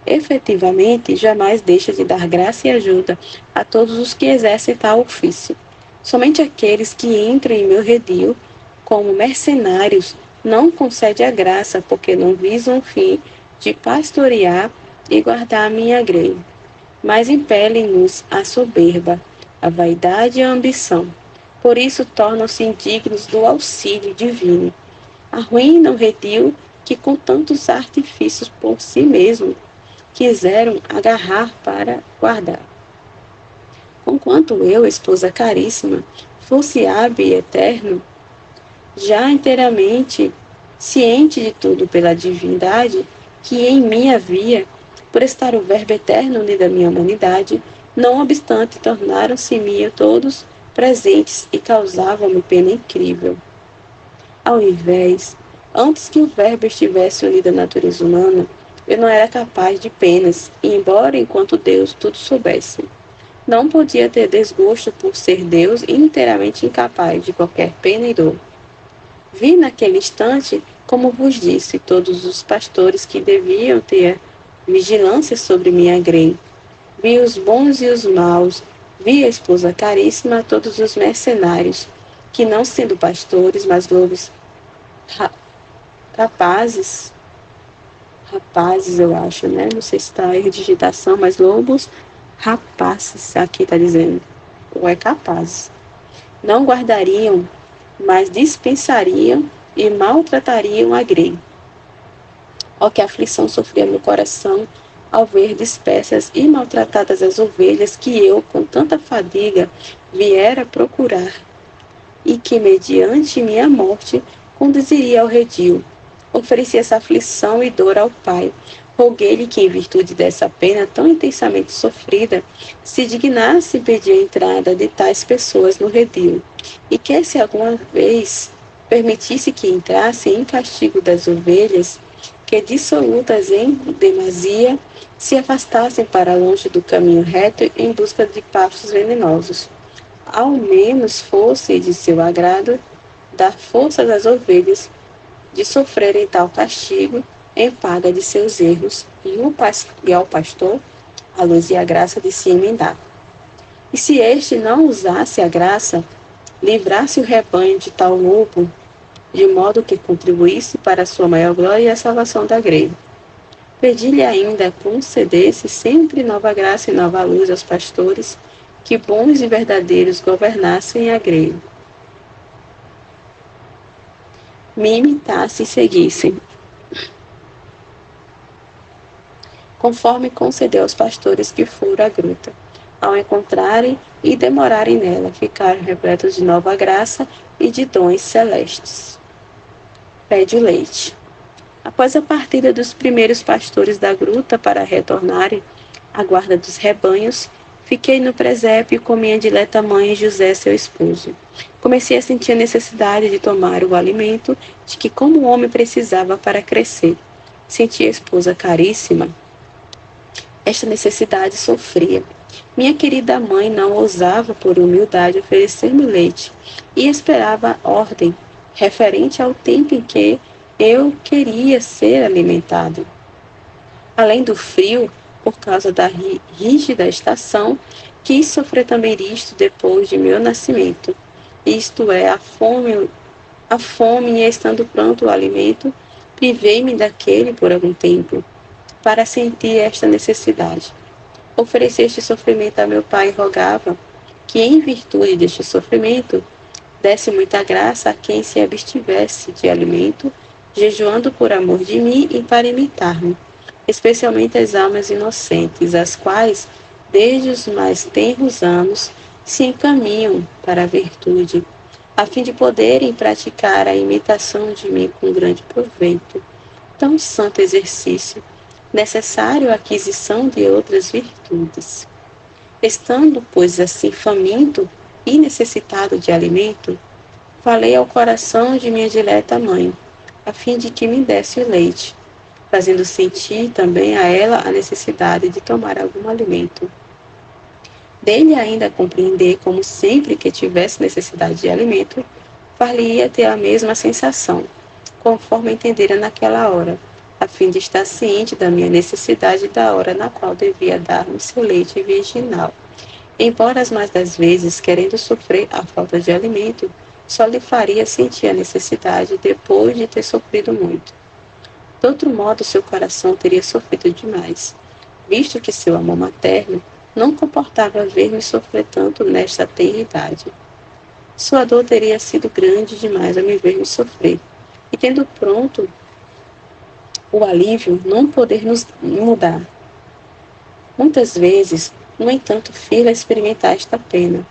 S1: Efetivamente, jamais deixa de dar graça e ajuda a todos os que exercem tal ofício. Somente aqueles que entram em meu redil como mercenários não concede a graça, porque não visam o fim de pastorear e guardar a minha grei, mas impelem-nos a soberba, a vaidade e a ambição. Por isso tornam-se indignos do auxílio divino. Arruinam o redil que com tantos artifícios por si mesmo quiseram agarrar para guardar. Conquanto eu, esposa caríssima, fosse hábil e eterno, já inteiramente ciente de tudo pela divindade que em mim havia, por estar o Verbo eterno unido à minha humanidade, não obstante tornaram-se-me todos presentes e causavam-me pena incrível. Ao invés, antes que o Verbo estivesse unido à natureza humana, eu não era capaz de penas, e embora enquanto Deus tudo soubesse, não podia ter desgosto por ser Deus e inteiramente incapaz de qualquer pena e dor. Vi naquele instante, como vos disse, todos os pastores que deviam ter vigilância sobre minha grei. Vi os bons e os maus, vi a esposa caríssima a todos os mercenários, que não sendo pastores, mas lobos rapazes, eu acho, né? Não sei se está erro de digitação, mas lobos rapazes, aqui está dizendo, ou é capazes. Não guardariam, mas dispensariam e maltratariam a grei. Ó, que aflição sofria meu coração ao ver dispersas e maltratadas as ovelhas que eu, com tanta fadiga, viera procurar, e que, mediante minha morte, conduziria ao redil. Ofereci essa aflição e dor ao Pai, Roguei-lhe que, em virtude dessa pena tão intensamente sofrida, se dignasse pedir a entrada de tais pessoas no redil, e que, se alguma vez permitisse que entrassem em castigo das ovelhas, que, dissolutas em demasia, se afastassem para longe do caminho reto em busca de pastos venenosos. Ao menos fosse de seu agrado dar força às ovelhas de sofrerem tal castigo em paga de seus erros, e ao pastor a luz e a graça de se emendar. E se este não usasse a graça, livrasse o rebanho de tal lobo, de modo que contribuísse para a sua maior glória e a salvação da greve. Pedi-lhe ainda concedesse sempre nova graça e nova luz aos pastores, que bons e verdadeiros governassem a greve. Me imitassem e seguissem, conforme concedeu aos pastores que foram à gruta. Ao encontrarem e demorarem nela, ficaram repletos de nova graça e de dons celestes. Pede o leite. Após a partida dos primeiros pastores da gruta para retornarem à guarda dos rebanhos, fiquei no presépio com minha dileta mãe e José, seu esposo. Comecei a sentir a necessidade de tomar o alimento de que como o homem precisava para crescer. Senti a esposa caríssima. Esta necessidade sofria. Minha querida mãe não ousava, por humildade, oferecer-me leite e esperava ordem referente ao tempo em que eu queria ser alimentado. Além do frio, por causa da rígida estação, quis sofrer também isto depois de meu nascimento, isto é, a fome e estando pronto o alimento, privei-me daquele por algum tempo, para sentir esta necessidade. Ofereci este sofrimento a meu pai e rogava que, em virtude deste sofrimento, desse muita graça a quem se abstivesse de alimento, jejuando por amor de mim e para imitar-me, especialmente as almas inocentes, as quais, desde os mais tenros anos, se encaminham para a virtude, a fim de poderem praticar a imitação de mim com grande proveito. Tão santo exercício, necessário a aquisição de outras virtudes. Estando, pois, assim faminto e necessitado de alimento, falei ao coração de minha dileta mãe, a fim de que me desse o leite, fazendo sentir também a ela a necessidade de tomar algum alimento. Dei-lhe ainda a compreender como sempre que tivesse necessidade de alimento, far-lhe-ia ter a mesma sensação, conforme entendera naquela hora, a fim de estar ciente da minha necessidade da hora na qual devia dar-me seu leite virginal. Embora as mais das vezes, querendo sofrer a falta de alimento, só lhe faria sentir a necessidade depois de ter sofrido muito. De outro modo, seu coração teria sofrido demais, visto que seu amor materno não comportava ver-me sofrer tanto nesta tenra idade. Sua dor teria sido grande demais ao me ver-me sofrer, e tendo pronto o alívio não poder nos mudar. Muitas vezes, no entanto, fiz-la experimentar esta pena.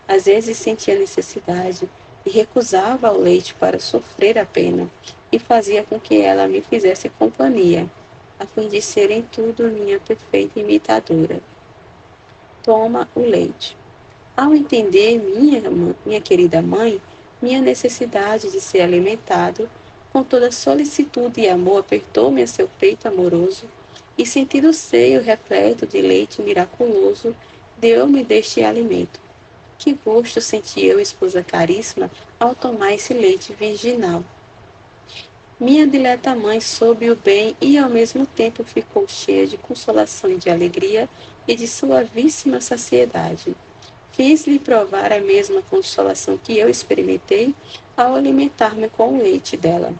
S1: Às vezes sentia necessidade e recusava o leite para sofrer a pena, e fazia com que ela me fizesse companhia, a fim de ser em tudo minha perfeita imitadora. Toma o leite. Ao entender minha querida mãe, minha necessidade de ser alimentado, com toda solicitude e amor apertou-me a seu peito amoroso, e sentindo o seio repleto de leite miraculoso, deu-me deste alimento. Que gosto senti eu, esposa caríssima, ao tomar esse leite virginal. Minha dileta mãe soube o bem e ao mesmo tempo ficou cheia de consolação e de alegria e de suavíssima saciedade. Fiz-lhe provar a mesma consolação que eu experimentei ao alimentar-me com o leite dela.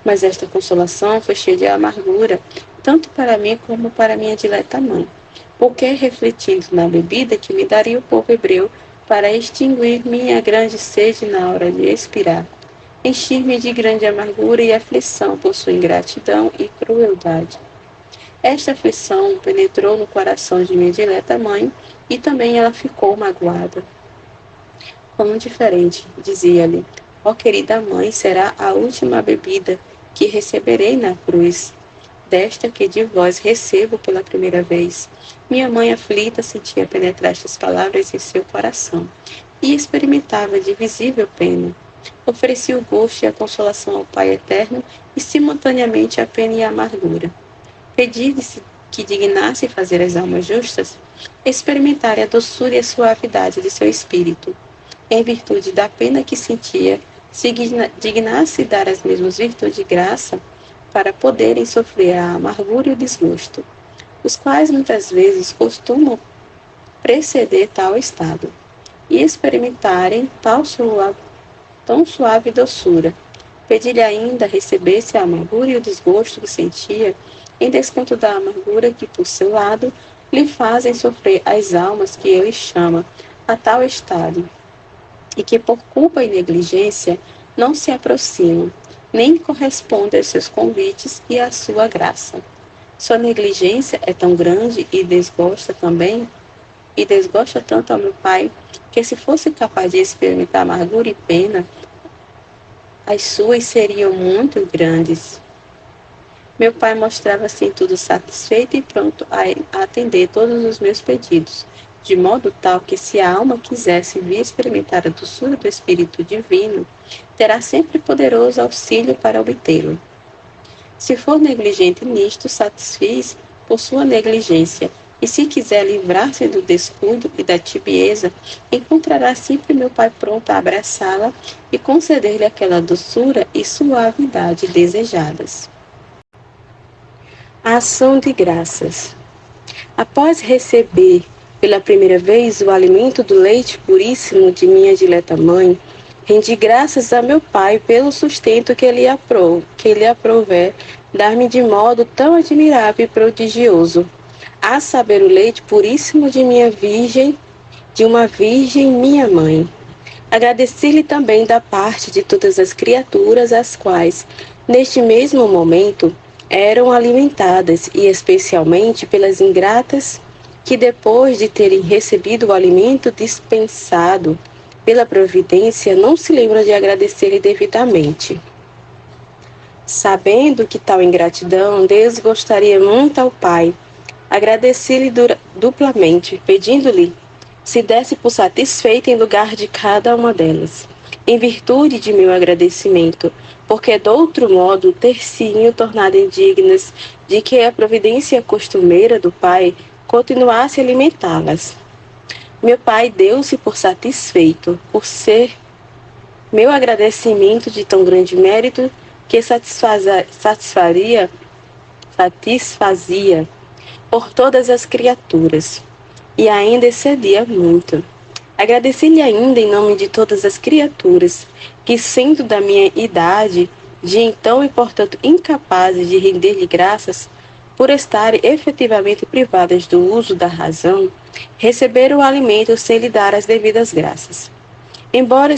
S1: Mas esta consolação foi cheia de amargura, tanto para mim como para minha dileta mãe, porque refletindo na bebida que me daria o povo hebreu para extinguir minha grande sede na hora de expirar, enchi-me de grande amargura e aflição por sua ingratidão e crueldade. Esta aflição penetrou no coração de minha dileta mãe e também ela ficou magoada. Quão diferente, dizia-lhe, ó querida mãe, será a última bebida que receberei na cruz. desta que de vós recebo pela primeira vez. Minha mãe aflita sentia penetrar estas palavras em seu coração e experimentava de visível pena. Oferecia o gosto e a consolação ao Pai eterno e simultaneamente a pena e a amargura. Pedi-lhe que dignasse fazer as almas justas experimentarem a doçura e a suavidade de seu espírito. Em virtude da pena que sentia, se dignasse dar as mesmas virtudes de graça para poderem sofrer a amargura e o desgosto, os quais muitas vezes costumam preceder tal estado, e experimentarem tão suave doçura. Pedi-lhe ainda recebesse a amargura e o desgosto que sentia, em desconto da amargura que, por seu lado, lhe fazem sofrer as almas que ele chama a tal estado, e que por culpa e negligência não se aproximam, nem correspondem aos seus convites e à sua graça. Sua negligência é tão grande e desgosta tanto ao meu Pai, que se fosse capaz de experimentar amargura e pena, as suas seriam muito grandes. Meu Pai mostrava-se em tudo satisfeito e pronto a atender todos os meus pedidos, de modo tal que se a alma quisesse vir experimentar a doçura do Espírito Divino, terá sempre poderoso auxílio para obtê-lo. Se for negligente nisto, satisfiz por sua negligência, e se quiser livrar-se do descuido e da tibieza, encontrará sempre meu Pai pronto a abraçá-la e conceder-lhe aquela doçura e suavidade desejadas. A ação de graças. Após receber pela primeira vez o alimento do leite puríssimo de minha dileta mãe, rendi graças a meu Pai pelo sustento que ele aprouver dar-me de modo tão admirável e prodigioso, a saber o leite puríssimo de uma virgem minha mãe. Agradeci-lhe também da parte de todas as criaturas as quais, neste mesmo momento, eram alimentadas, e especialmente pelas ingratas que, depois de terem recebido o alimento dispensado pela providência, não se lembram de agradecer-lhe devidamente. Sabendo que tal ingratidão desgostaria muito ao Pai, agradeci-lhe duplamente, pedindo-lhe se desse por satisfeita em lugar de cada uma delas, em virtude de meu agradecimento, porque de outro modo ter-se-iam tornado indignas de que a providência costumeira do Pai continuasse a alimentá-las. Meu Pai deu-se por satisfeito, por ser meu agradecimento de tão grande mérito que satisfazia por todas as criaturas, e ainda excedia muito. Agradeci-lhe ainda em nome de todas as criaturas, que sendo da minha idade, de então e portanto incapazes de render-lhe graças, por estarem efetivamente privadas do uso da razão, receberam o alimento sem lhe dar as devidas graças. Embora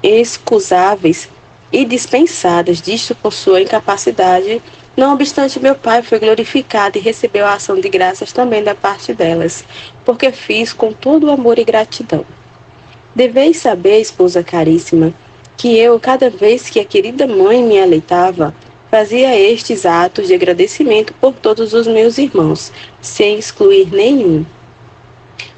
S1: excusáveis e dispensadas disto por sua incapacidade, não obstante meu Pai foi glorificado e recebeu a ação de graças também da parte delas, porque fiz com todo o amor e gratidão. Deveis saber, esposa caríssima, que eu, cada vez que a querida mãe me aleitava, fazia estes atos de agradecimento por todos os meus irmãos, sem excluir nenhum.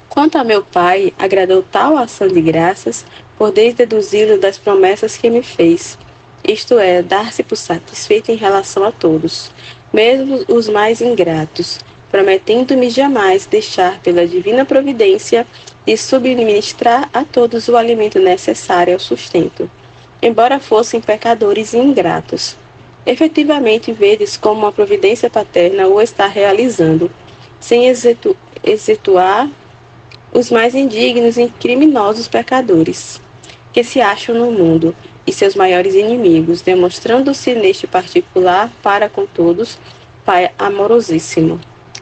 S1: Quanto a meu Pai, agradou tal ação de graças, podeis deduzi-lo das promessas que me fez, isto é, dar-se por satisfeito em relação a todos, mesmo os mais ingratos, prometendo-me jamais deixar pela divina providência de subministrar a todos o alimento necessário ao sustento, embora fossem pecadores e ingratos. Efetivamente vedes como a providência paterna o está realizando, sem exetuar os mais indignos e criminosos pecadores que se acham no mundo, e seus maiores inimigos, demonstrando-se neste particular para com todos, Pai amorosíssimo.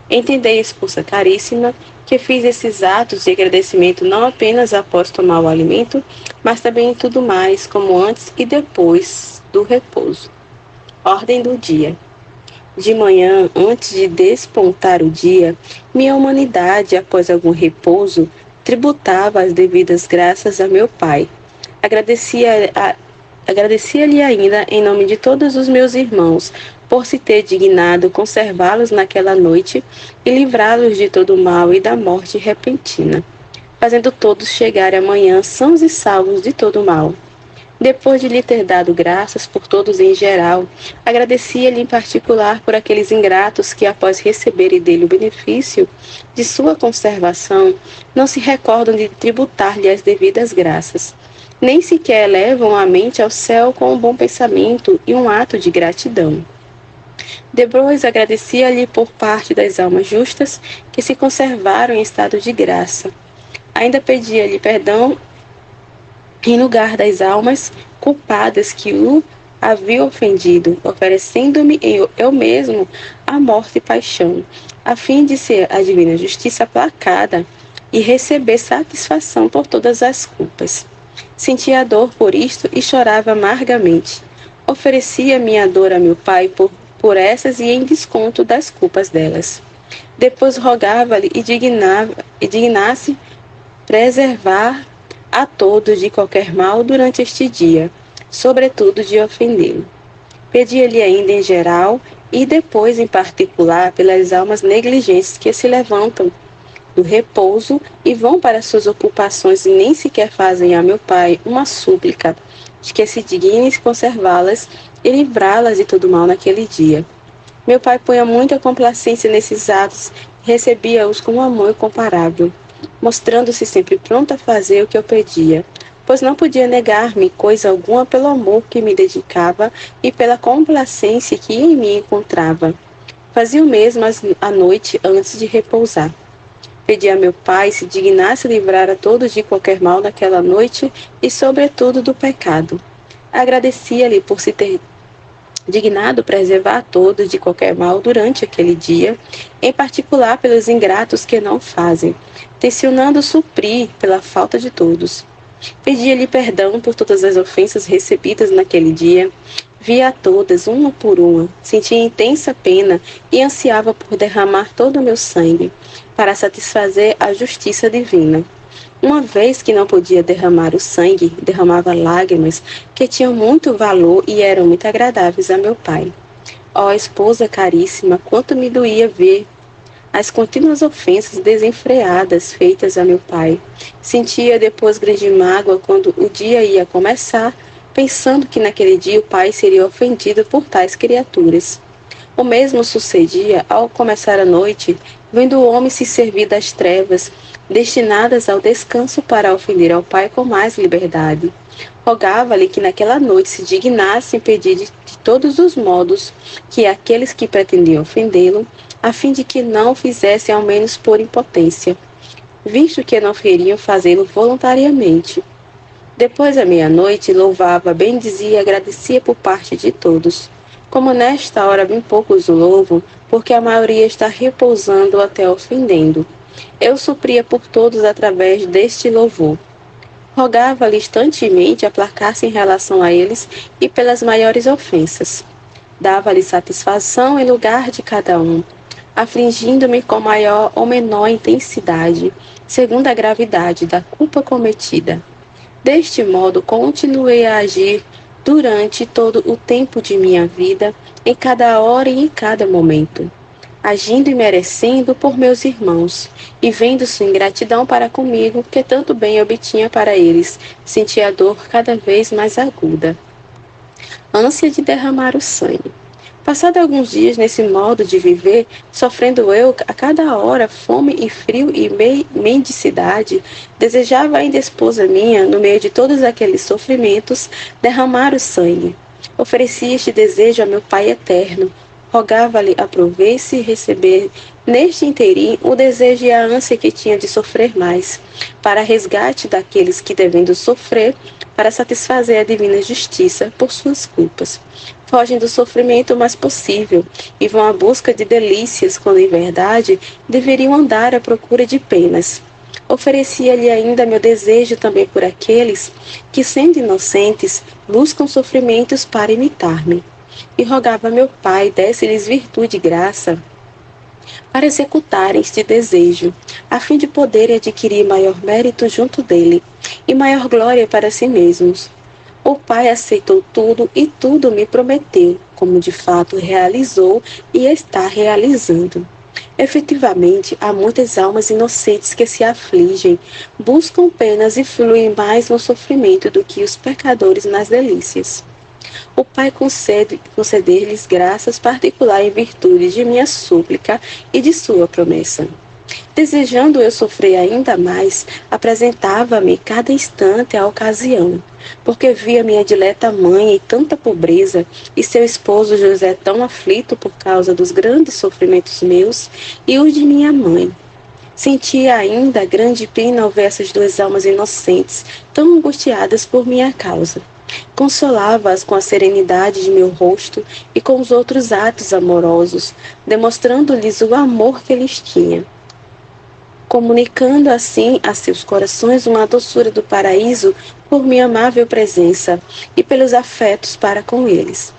S1: Entendei, esposa caríssima, que fiz esses atos de agradecimento não apenas após tomar o alimento, mas também em tudo mais, como antes e depois do repouso. Ordem do dia. De manhã, antes de despontar o dia, minha humanidade, após algum repouso, tributava as devidas graças a meu Pai. Agradecia-lhe ainda em nome de todos os meus irmãos, por se ter dignado conservá-los naquela noite e livrá-los de todo o mal e da morte repentina, fazendo todos chegar amanhã sãos e salvos de todo o mal. Depois de lhe ter dado graças por todos em geral, agradecia-lhe em particular por aqueles ingratos que, após receberem dele o benefício de sua conservação, não se recordam de tributar-lhe as devidas graças, nem sequer elevam a mente ao céu com um bom pensamento e um ato de gratidão. Depois agradecia-lhe por parte das almas justas que se conservaram em estado de graça. Ainda pedia-lhe perdão em lugar das almas culpadas que o haviam ofendido, oferecendo-me eu mesmo a morte e paixão, a fim de ser a divina justiça aplacada e receber satisfação por todas as culpas. Sentia dor por isto e chorava amargamente. Oferecia minha dor a meu pai por essas e em desconto das culpas delas. Depois rogava-lhe e dignasse preservar a todos de qualquer mal durante este dia, sobretudo de ofendê-lo. Pedia-lhe ainda em geral e depois em particular pelas almas negligentes que se levantam do repouso e vão para suas ocupações e nem sequer fazem a meu pai uma súplica de que se digne conservá-las e livrá-las de todo mal naquele dia. Meu pai punha muita complacência nesses atos e recebia-os com um amor incomparável, mostrando-se sempre pronto a fazer o que eu pedia, pois não podia negar-me coisa alguma pelo amor que me dedicava e pela complacência que em mim encontrava. Fazia o mesmo à noite antes de repousar. Pedi a meu pai se dignasse livrar a todos de qualquer mal naquela noite e, sobretudo, do pecado. Agradecia-lhe por se ter dignado preservar a todos de qualquer mal durante aquele dia, em particular pelos ingratos que não fazem, tencionando suprir pela falta de todos. Pedia-lhe perdão por todas as ofensas recebidas naquele dia, via a todas, uma por uma, sentia intensa pena e ansiava por derramar todo o meu sangue, para satisfazer a justiça divina. Uma vez que não podia derramar o sangue, derramava lágrimas que tinham muito valor e eram muito agradáveis a meu pai. Ó esposa caríssima, quanto me doía ver as contínuas ofensas desenfreadas feitas a meu pai. Sentia depois grande mágoa quando o dia ia começar, pensando que naquele dia o pai seria ofendido por tais criaturas. O mesmo sucedia ao começar a noite, vendo o homem se servir das trevas, destinadas ao descanso para ofender ao pai com mais liberdade. Rogava-lhe que naquela noite se dignasse impedir de todos os modos que aqueles que pretendiam ofendê-lo, a fim de que não o fizessem ao menos por impotência, visto que não queriam fazê-lo voluntariamente. Depois da meia-noite, louvava, bendizia e agradecia por parte de todos. Como nesta hora bem poucos o louvam, porque a maioria está repousando até ofendendo. Eu supria por todos através deste louvor. Rogava-lhe instantemente aplacar-se em relação a eles e pelas maiores ofensas. Dava-lhe satisfação em lugar de cada um, afligindo-me com maior ou menor intensidade, segundo a gravidade da culpa cometida. Deste modo, continuei a agir durante todo o tempo de minha vida, em cada hora e em cada momento, agindo e merecendo por meus irmãos, e vendo sua ingratidão para comigo, que tanto bem obtinha para eles, sentia a dor cada vez mais aguda. Ânsia de derramar o sangue. Passado alguns dias nesse modo de viver, sofrendo eu a cada hora fome e frio e mendicidade, desejava ainda esposa minha, no meio de todos aqueles sofrimentos, derramar o sangue. Oferecia este desejo a meu Pai eterno, rogava-lhe aprovesse e receber neste inteirinho o desejo e a ânsia que tinha de sofrer mais, para resgate daqueles que, devendo sofrer, para satisfazer a divina justiça por suas culpas, fogem do sofrimento o mais possível e vão à busca de delícias, quando em verdade deveriam andar à procura de penas. Oferecia-lhe ainda meu desejo também por aqueles que, sendo inocentes, buscam sofrimentos para imitar-me. E rogava a meu Pai, desse-lhes virtude e graça, para executarem este desejo, a fim de poderem adquirir maior mérito junto dele e maior glória para si mesmos. O Pai aceitou tudo e tudo me prometeu, como de fato realizou e está realizando. Efetivamente, há muitas almas inocentes que se afligem, buscam penas e fluem mais no sofrimento do que os pecadores nas delícias. O Pai conceder-lhes graças particulares em virtude de minha súplica e de sua promessa. Desejando eu sofrer ainda mais, apresentava-me cada instante a ocasião, porque via minha dileta mãe em tanta pobreza e seu esposo José tão aflito por causa dos grandes sofrimentos meus e os de minha mãe. Sentia ainda grande pena ao ver essas duas almas inocentes tão angustiadas por minha causa. Consolava-as com a serenidade de meu rosto e com os outros atos amorosos, demonstrando-lhes o amor que lhes tinha, comunicando assim a seus corações uma doçura do paraíso por minha amável presença e pelos afetos para com eles.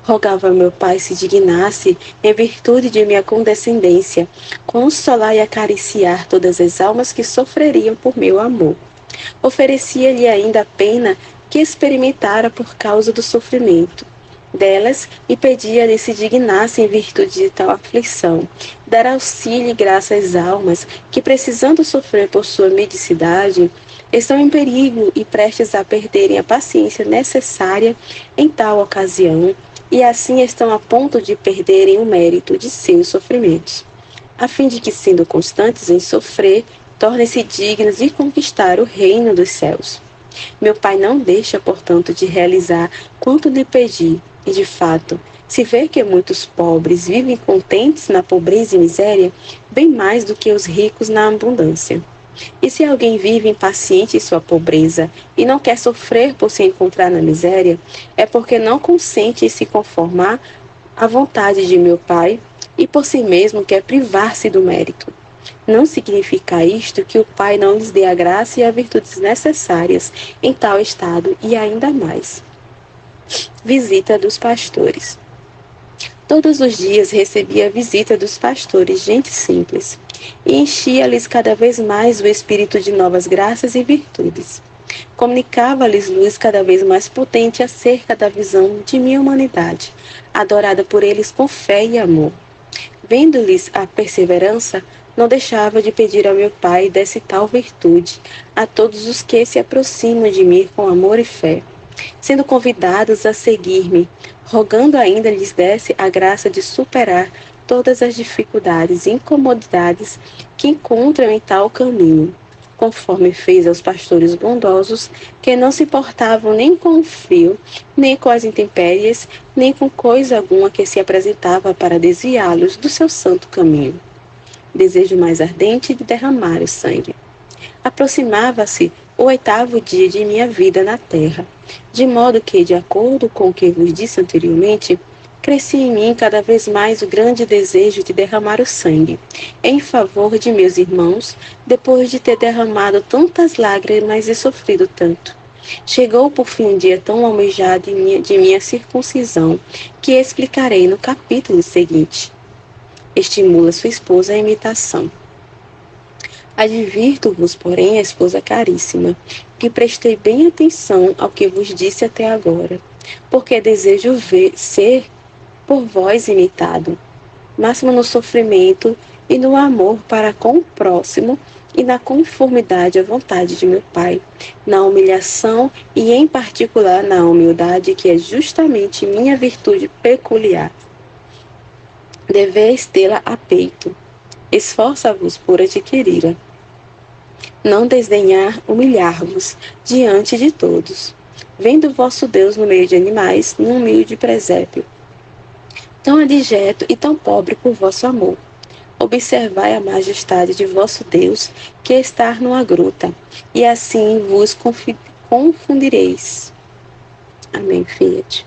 S1: Rogava a meu Pai se dignasse, em virtude de minha condescendência, consolar e acariciar todas as almas que sofreriam por meu amor. Oferecia-lhe ainda a pena que experimentara por causa do sofrimento delas e pedia-lhe se dignasse em virtude de tal aflição, dar auxílio e graça às almas que, precisando sofrer por sua medicidade, estão em perigo e prestes a perderem a paciência necessária em tal ocasião, e assim estão a ponto de perderem o mérito de seus sofrimentos, a fim de que, sendo constantes em sofrer, tornem-se dignos de conquistar o reino dos céus. Meu Pai não deixa, portanto, de realizar quanto lhe pedi, e, de fato, se vê que muitos pobres vivem contentes na pobreza e miséria, bem mais do que os ricos na abundância. E se alguém vive impaciente em sua pobreza e não quer sofrer por se encontrar na miséria, é porque não consente em se conformar à vontade de meu Pai e por si mesmo quer privar-se do mérito. Não significa isto que o Pai não lhes dê a graça e as virtudes necessárias em tal estado e ainda mais. Visita dos pastores. Todos os dias recebia a visita dos pastores, gente simples, e enchia-lhes cada vez mais o espírito de novas graças e virtudes. Comunicava-lhes luz cada vez mais potente acerca da visão de minha humanidade, adorada por eles com fé e amor. Vendo-lhes a perseverança, não deixava de pedir ao meu Pai desse tal virtude a todos os que se aproximam de mim com amor e fé, sendo convidados a seguir-me, rogando ainda lhes desse a graça de superar todas as dificuldades e incomodidades que encontram em tal caminho, conforme fez aos pastores bondosos que não se importavam nem com o frio, nem com as intempéries, nem com coisa alguma que se apresentava para desviá-los do seu santo caminho. Desejo mais ardente de derramar o sangue. Aproximava-se o 8º dia de minha vida na terra, de modo que, de acordo com o que vos disse anteriormente, crescia em mim cada vez mais o grande desejo de derramar o sangue, em favor de meus irmãos, depois de ter derramado tantas lágrimas e sofrido tanto. Chegou por fim um dia tão almejado de minha circuncisão, que explicarei no capítulo seguinte. Estimula sua esposa à imitação. Advirto-vos, porém, a esposa caríssima, que prestei bem atenção ao que vos disse até agora, porque desejo ser por vós imitado, máximo no sofrimento e no amor para com o próximo e na conformidade à vontade de meu Pai, na humilhação e, em particular, na humildade, que é justamente minha virtude peculiar. Deveis tê-la a peito. Esforça-vos por adquiri-la. Não desdenhar humilhar-vos diante de todos, vendo vosso Deus no meio de animais, num humilde presépio, tão adigeto e tão pobre por vosso amor. Observai a majestade de vosso Deus, que está numa gruta, e assim vos confundireis. Amém, Fiat.